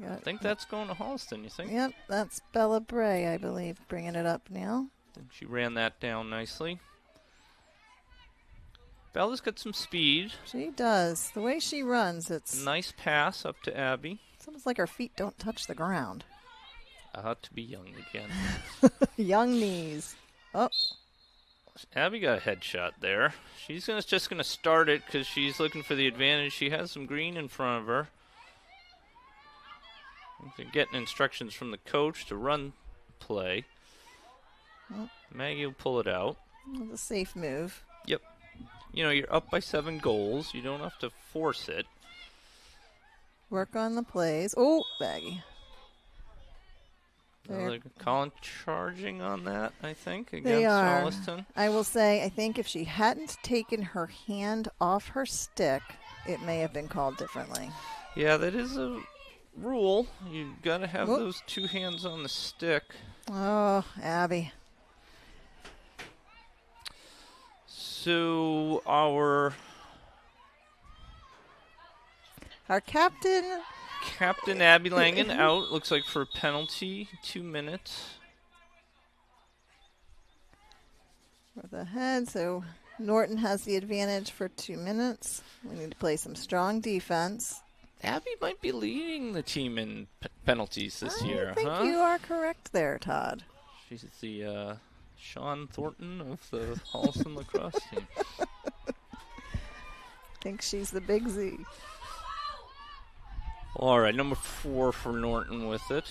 A: I think that's going to Holliston, you think?
B: Yep, that's Bella Bray, I believe, bringing it up now.
A: She ran that down nicely. Bella's got some speed.
B: She does. The way she runs, it's...
A: Nice pass up to Abby.
B: It's almost like her feet don't touch the ground.
A: I ought to be young again.
B: Young knees. Oh.
A: Abby got a headshot there. She's just going to start it because she's looking for the advantage. She has some green in front of her. They're getting instructions from the coach to run play.
B: Oh.
A: Maggie will pull it out.
B: That's a safe move.
A: Yep. You know, you're up by 7 goals. You don't have to force it.
B: Work on the plays. Oh, Baggy.
A: Colin charging on that, I think, against
B: They are.
A: Holliston.
B: I will say, I think if she hadn't taken her hand off her stick, it may have been called differently.
A: Yeah, that is a rule. You got to have those 2 hands on the stick.
B: Oh, Abby.
A: So our Captain Abby Langen out, looks like for a penalty, 2 minutes.
B: For the head, so Norton has the advantage for 2 minutes. We need to play some strong defense.
A: Abby might be leading the team in penalties this year,
B: I think you are correct there, Todd.
A: She's the Sean Thornton of the Holliston Lacrosse team.
B: I think she's the big Z.
A: All right, number 4 for Norton with it.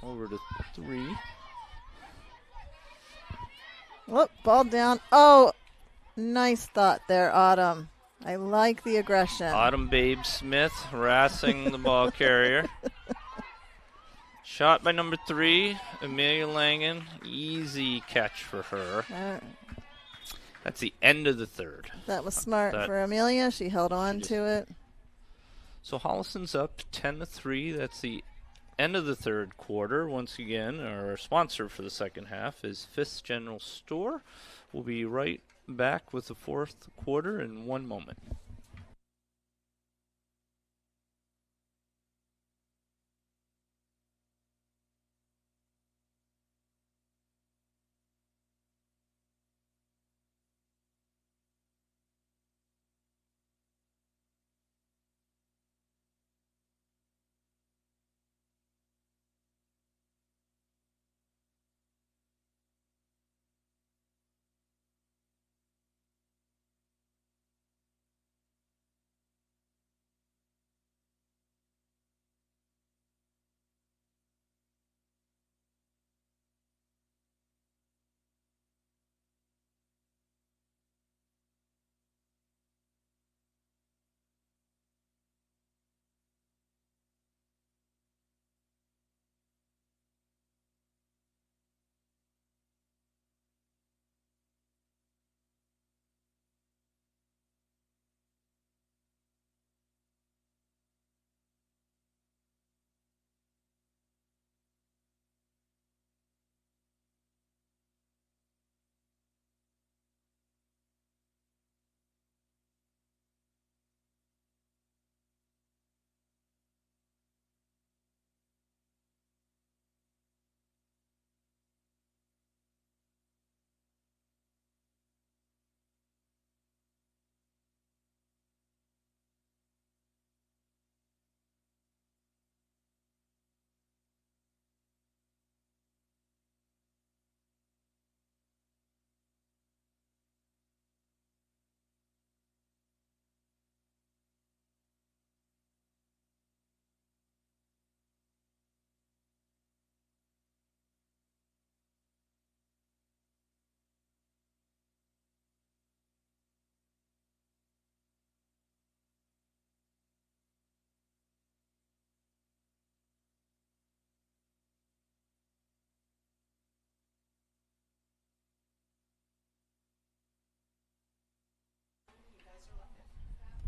A: Over to 3.
B: Whoop, ball down. Oh, nice thought there, Autumn. I like the aggression.
A: Autumn Babe Smith harassing the ball carrier. Shot by number 3, Amelia Langen. Easy catch for her. That's the end of the 3rd.
B: That was smart for Amelia. She held on to it.
A: So Holliston's up 10-3. That's the end of the 3rd quarter. Once again, our sponsor for the second half is Fifth General Store. We'll be right back with the 4th quarter in 1 moment.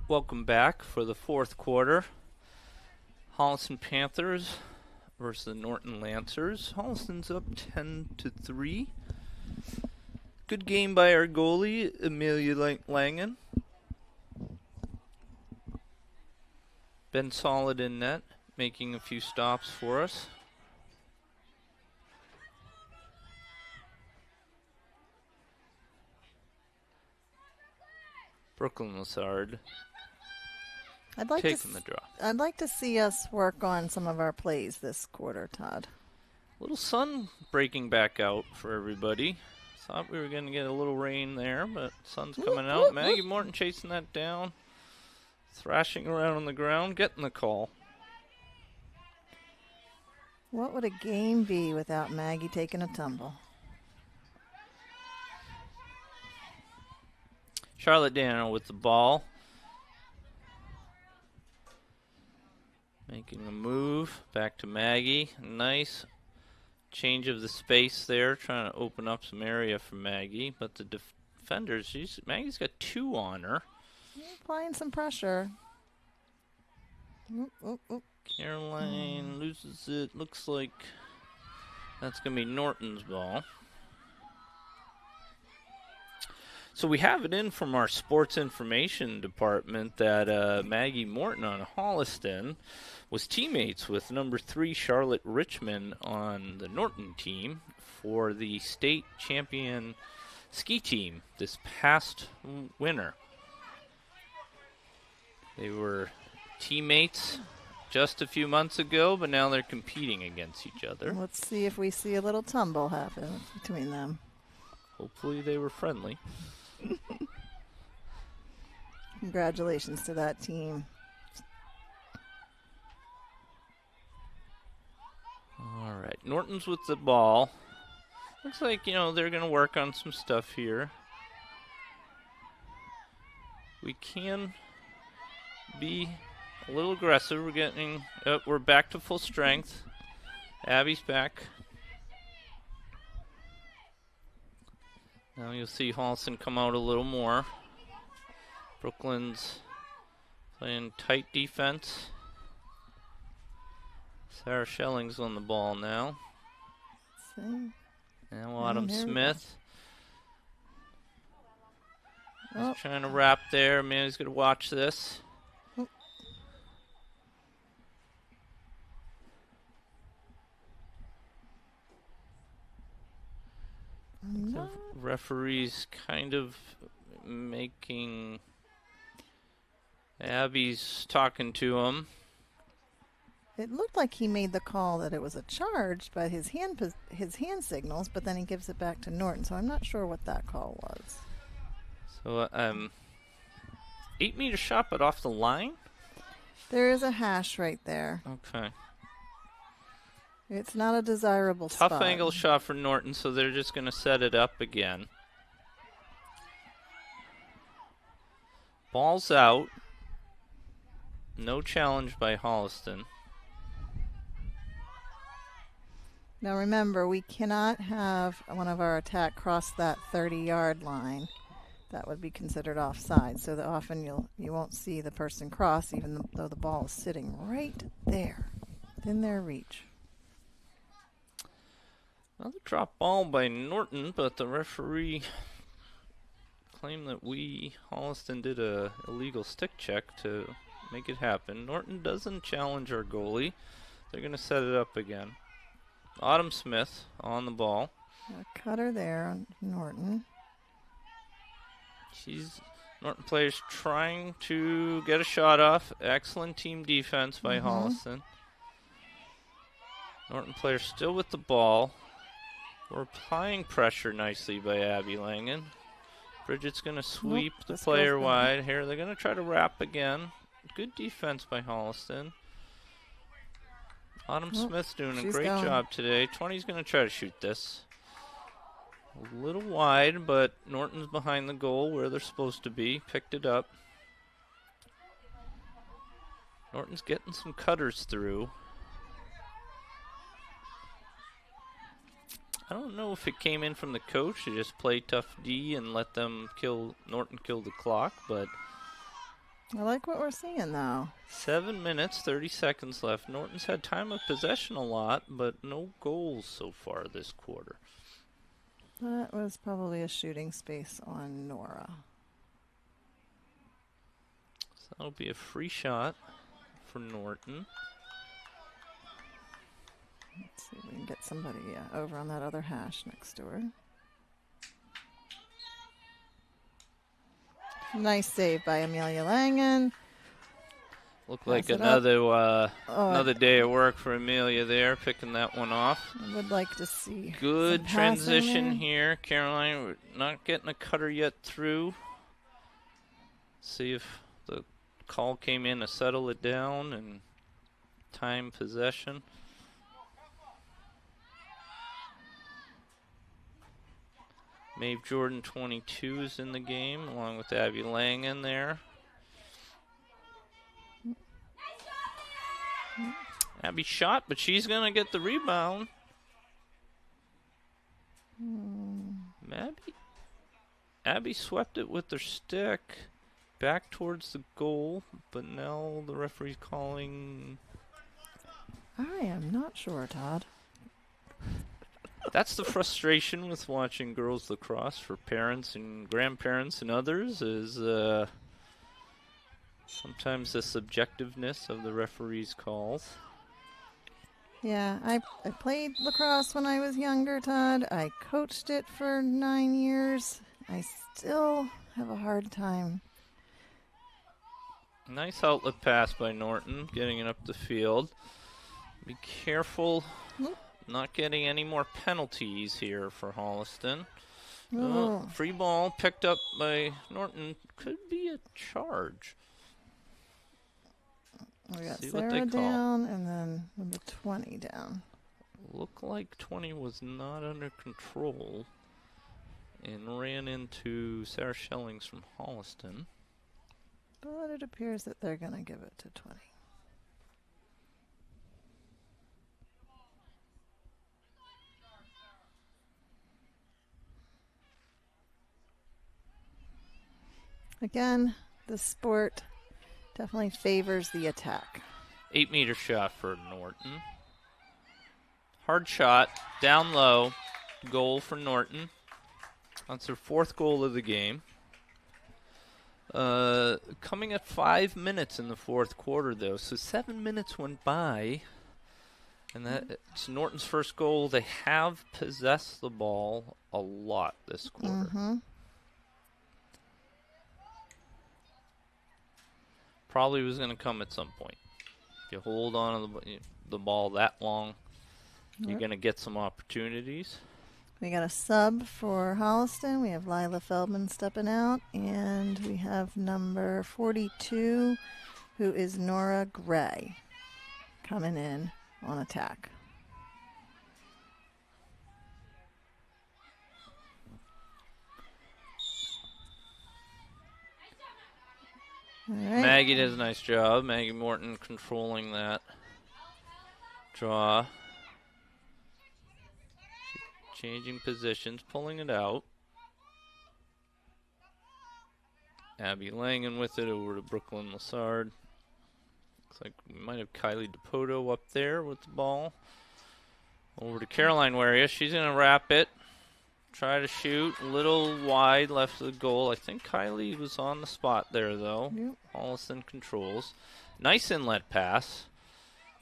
A: Welcome back for the fourth quarter. Holliston Panthers versus the Norton Lancers. Holliston's up 10-3. Good game by our goalie, Amelia Langen. Been solid in net, making a few stops for us. Brooklyn Lazard taking the draw.
B: I'd like to see us work on some of our plays this quarter, Todd.
A: Little sun breaking back out for everybody. Thought we were going to get a little rain there, but sun's coming out. Maggie Morton chasing that down. Thrashing around on the ground, getting the call.
B: What would a game be without Maggie taking a tumble?
A: Charlotte Dano with the ball. Making a move. Back to Maggie. Nice change of the space there. Trying to open up some area for Maggie. But the defenders, Maggie's got 2 on her.
B: Applying some pressure.
A: Caroline loses it. Looks like that's going to be Norton's ball. So we have it in from our sports information department that Maggie Morton on Holliston was teammates with number 3 Charlotte Richmond on the Norton team for the state champion ski team this past winter. They were teammates just a few months ago, but now they're competing against each other.
B: Let's see if we see a little tumble happen between them.
A: Hopefully they were friendly.
B: Congratulations to that team.
A: All right, Norton's with the ball. Looks like, they're going to work on some stuff here. We can be a little aggressive. We're back to full strength. Abby's back. Now you'll see Holliston come out a little more. Brooklyn's playing tight defense. Sarah Schelling's on the ball now. Now Autumn Smith. He's trying to wrap there. Manny's going to watch this. The referee's kind of making Abby's talking to him.
B: It looked like he made the call that it was a charge by his hand signals, but then he gives it back to Norton. So I'm not sure what that call was.
A: So 8-meter shot, but off the line.
B: There is a hash right there.
A: Okay.
B: It's not a desirable spot.
A: Tough angle shot for Norton, so they're just going to set it up again. Ball's out. No challenge by Holliston.
B: Now remember, we cannot have one of our attack cross that 30-yard line. That would be considered offside. So that often you won't see the person cross, even though the ball is sitting right there, within their reach.
A: Another drop ball by Norton, but the referee claimed that Holliston, did a illegal stick check to make it happen. Norton doesn't challenge our goalie. They're going to set it up again. Autumn Smith on the ball.
B: A cutter there on Norton.
A: Norton players trying to get a shot off. Excellent team defense by Holliston. Norton players still with the ball. We're applying pressure nicely by Abby Langen. Bridget's going to sweep the player wide. Here they're going to try to wrap again. Good defense by Holliston. Autumn Smith's doing a great job today. 20's going to try to shoot this. A little wide, but Norton's behind the goal where they're supposed to be. Picked it up. Norton's getting some cutters through. I don't know if it came in from the coach to just play tough D and let them Norton kill the clock, but
B: I like what we're seeing, though.
A: 7 minutes, 30 seconds left. Norton's had time of possession a lot, but no goals so far this quarter.
B: That was probably a shooting space on Nora.
A: So that'll be a free shot for Norton.
B: Let's see if we can get somebody over on that other hash next to her. Nice save by Amelia Langen.
A: Looked like another day of work for Amelia there, picking that one off.
B: I would like to see
A: good
B: some
A: transition
B: there.
A: here. Caroline, we're not getting a cutter yet through. See if the call came in to settle it down and time possession. Maeve Jordan, 22, is in the game, along with Abby Langen there. Abby shot, but she's going to get the rebound. Abby swept it with her stick back towards the goal, but now the referee's calling.
B: I am not sure, Todd.
A: That's the frustration with watching girls lacrosse for parents and grandparents and others, is sometimes the subjectiveness of the referee's calls.
B: Yeah, I played lacrosse when I was younger, Todd. I coached it for 9 years. I still have a hard time.
A: Nice outlet pass by Norton, getting it up the field. Be careful not getting any more penalties here for Holliston. Free ball picked up by Norton. Could be a charge.
B: We got Sarah down and then number 20 down.
A: Looked like 20 was not under control and ran into Sarah Schellings from Holliston.
B: But it appears that they're going to give it to 20. Again, the sport definitely favors the attack.
A: 8-meter shot for Norton. Hard shot, down low, goal for Norton. That's her 4th goal of the game. Coming at 5 minutes in the 4th quarter, though, so 7 minutes went by. And that's Norton's first goal. They have possessed the ball a lot this quarter. Probably was going to come at some point. If you hold on to the ball that long, you're going to get some opportunities.
B: We got a sub for Holliston. We have Lila Feldman stepping out, and we have number 42, who is Nora Gray, coming in on attack. All right.
A: Maggie does a nice job. Maggie Morton controlling that draw. Changing positions, pulling it out. Abby Langen with it over to Brooklyn Lassard. Looks like we might have Kylie DePoto up there with the ball. Over to Caroline Waria. She's going to wrap it. Try to shoot. A little wide left of the goal. I think Kylie was on the spot there, though.
B: Yep.
A: Holliston controls. Nice inlet pass.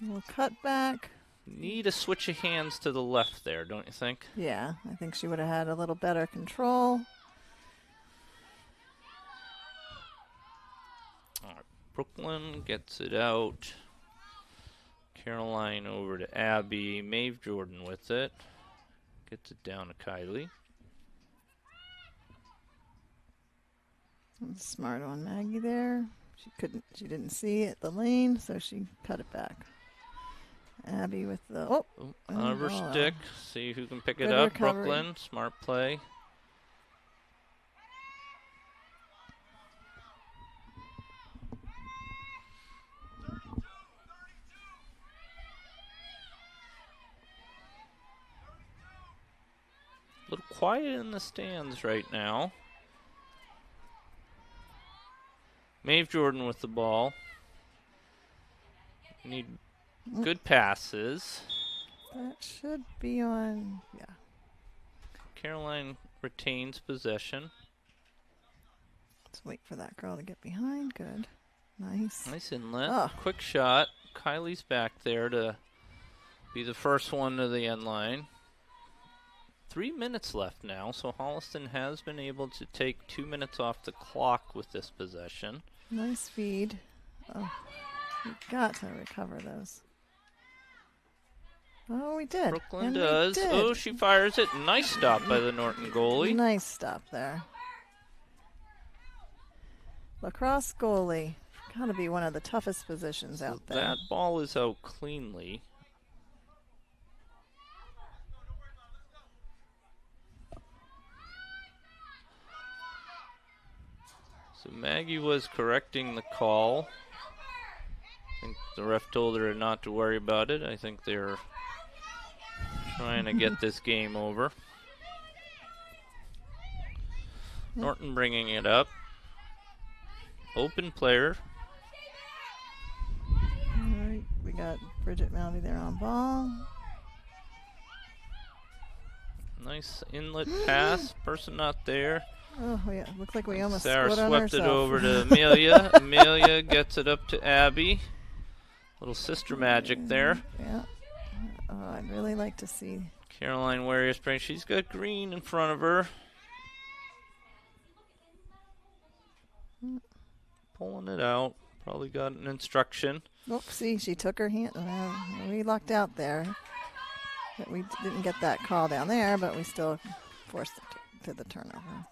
B: A little cut back.
A: Need a switch of hands to the left there, don't you think?
B: Yeah, I think she would have had a little better control.
A: All right, Brooklyn gets it out. Caroline over to Abby. Maeve Jordan with it. Gets it down to Kylie.
B: Smart on Maggie there. She didn't see it, the lane, so she cut it back. Abby with the
A: out of her stick. See who can pick it
B: Good
A: up.
B: recovery.
A: Brooklyn, smart play. A little quiet in the stands right now. Maeve Jordan with the ball. Need good passes.
B: That should be on, yeah.
A: Caroline retains possession.
B: Let's wait for that girl to get behind. Good. Nice.
A: Nice inlet.
B: Oh.
A: Quick shot. Kylie's back there to be the first one to the end line. 3 minutes left now, so Holliston has been able to take 2 minutes off the clock with this possession.
B: Nice feed. Oh, we got to recover those. Oh, we did.
A: Brooklyn
B: And
A: does.
B: we did.
A: Oh, she fires it. Nice stop by the Norton goalie.
B: Nice stop there. Lacrosse goalie. Got to be one of the toughest positions
A: So
B: out there.
A: that ball is out cleanly. So Maggie was correcting the call. I think the ref told her not to worry about it. I think they're trying to get this game over. Norton bringing it up. Open player.
B: All right, we got Bridget Malvey there on ball.
A: Nice inlet pass. Person not there.
B: Oh, yeah, looks like we almost
A: Sarah
B: split on
A: swept it
B: ourselves.
A: over to Amelia. Amelia gets it up to Abby. Little sister magic there.
B: Yeah. Oh, I'd really like to see.
A: Caroline Warrior Spring. She's got green in front of her. Pulling it out. Probably got an instruction.
B: Oopsie, she took her hand. We lucked out there. But we didn't get that call down there, but we still forced it to the turnover.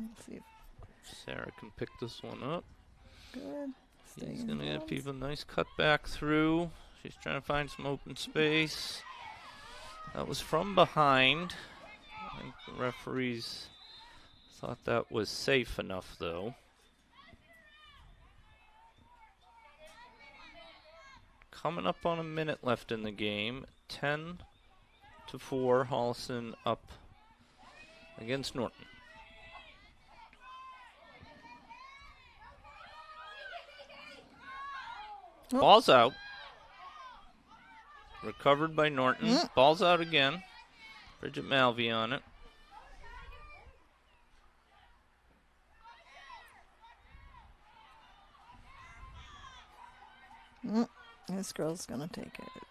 B: Let's see.
A: Sarah can pick this one up.
B: Good.
A: She's going to get people nice cut back through. She's trying to find some open space. That was from behind. I think the referees thought that was safe enough, though. Coming up on a minute left in the game. 10-4, Holliston up against Norton.
B: Oh.
A: Ball's out. Recovered by Norton. Ball's out again. Bridget Malvey on it.
B: This girl's going to take it.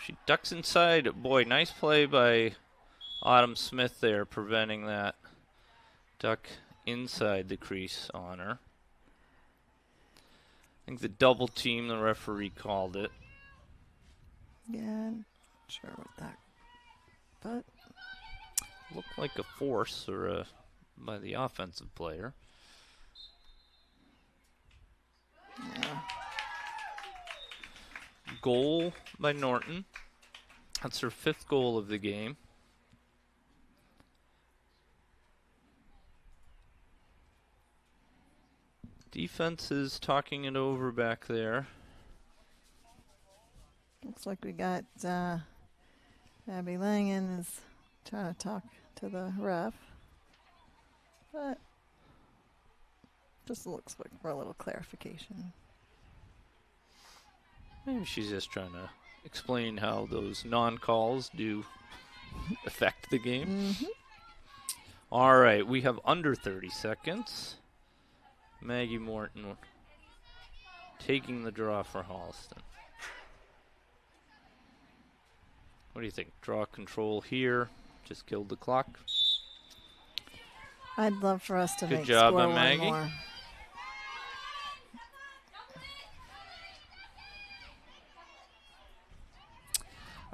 A: She ducks inside. Boy, nice play by Autumn Smith there, preventing that duck inside the crease on her. I think the double team, the referee called it.
B: Yeah, I'm not sure what that. But
A: Looked like a force or by the offensive player.
B: yeah.
A: Goal by Norton. That's her 5th goal of the game. Defense is talking it over back there.
B: Looks like we got Abby Langen is trying to talk to the ref. But just looks like for a little clarification.
A: Maybe she's just trying to explain how those non-calls do affect the game.
B: Mm-hmm.
A: All right, we have under 30 seconds. Maggie Morton taking the draw for Holliston. What do you think? Draw control here. Just killed the clock.
B: I'd love for us to
A: Good
B: make
A: job
B: score
A: by
B: one
A: Maggie.
B: more.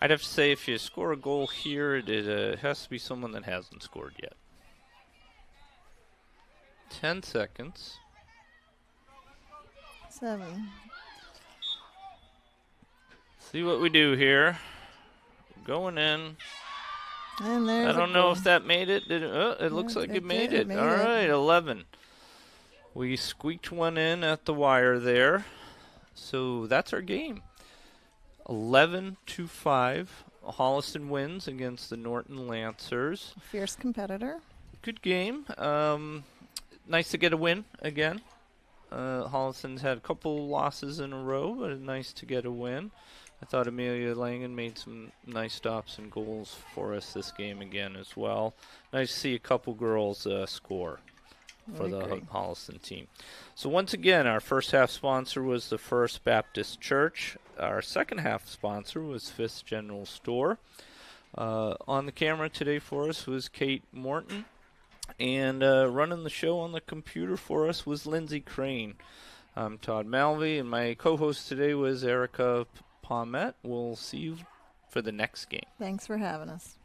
A: I'd have to say if you score a goal here, it has to be someone that hasn't scored yet. 10 seconds.
B: 7.
A: See what we do here. Going in.
B: And there's
A: I
B: a
A: don't know
B: goal.
A: if that made it. Did it? Oh, it looks like it made
B: did,
A: it.
B: made
A: All
B: it.
A: right, 11. We squeaked one in at the wire there. So that's our game. 11-5. Holliston wins against the Norton Lancers.
B: Fierce competitor.
A: Good game. Nice to get a win again. Holliston's had a couple losses in a row, but nice to get a win. I thought Amelia Langen made some nice stops and goals for us this game again as well. Nice to see a couple girls score for the Holliston team. So once again, our first half sponsor was the First Baptist Church. Our second half sponsor was Fifth General Store. On the camera today for us was Kate Morton. And running the show on the computer for us was Lindsay Crane. I'm Todd Malvey, and my co-host today was Erica Palmette. We'll see you for the next game.
B: Thanks for having us.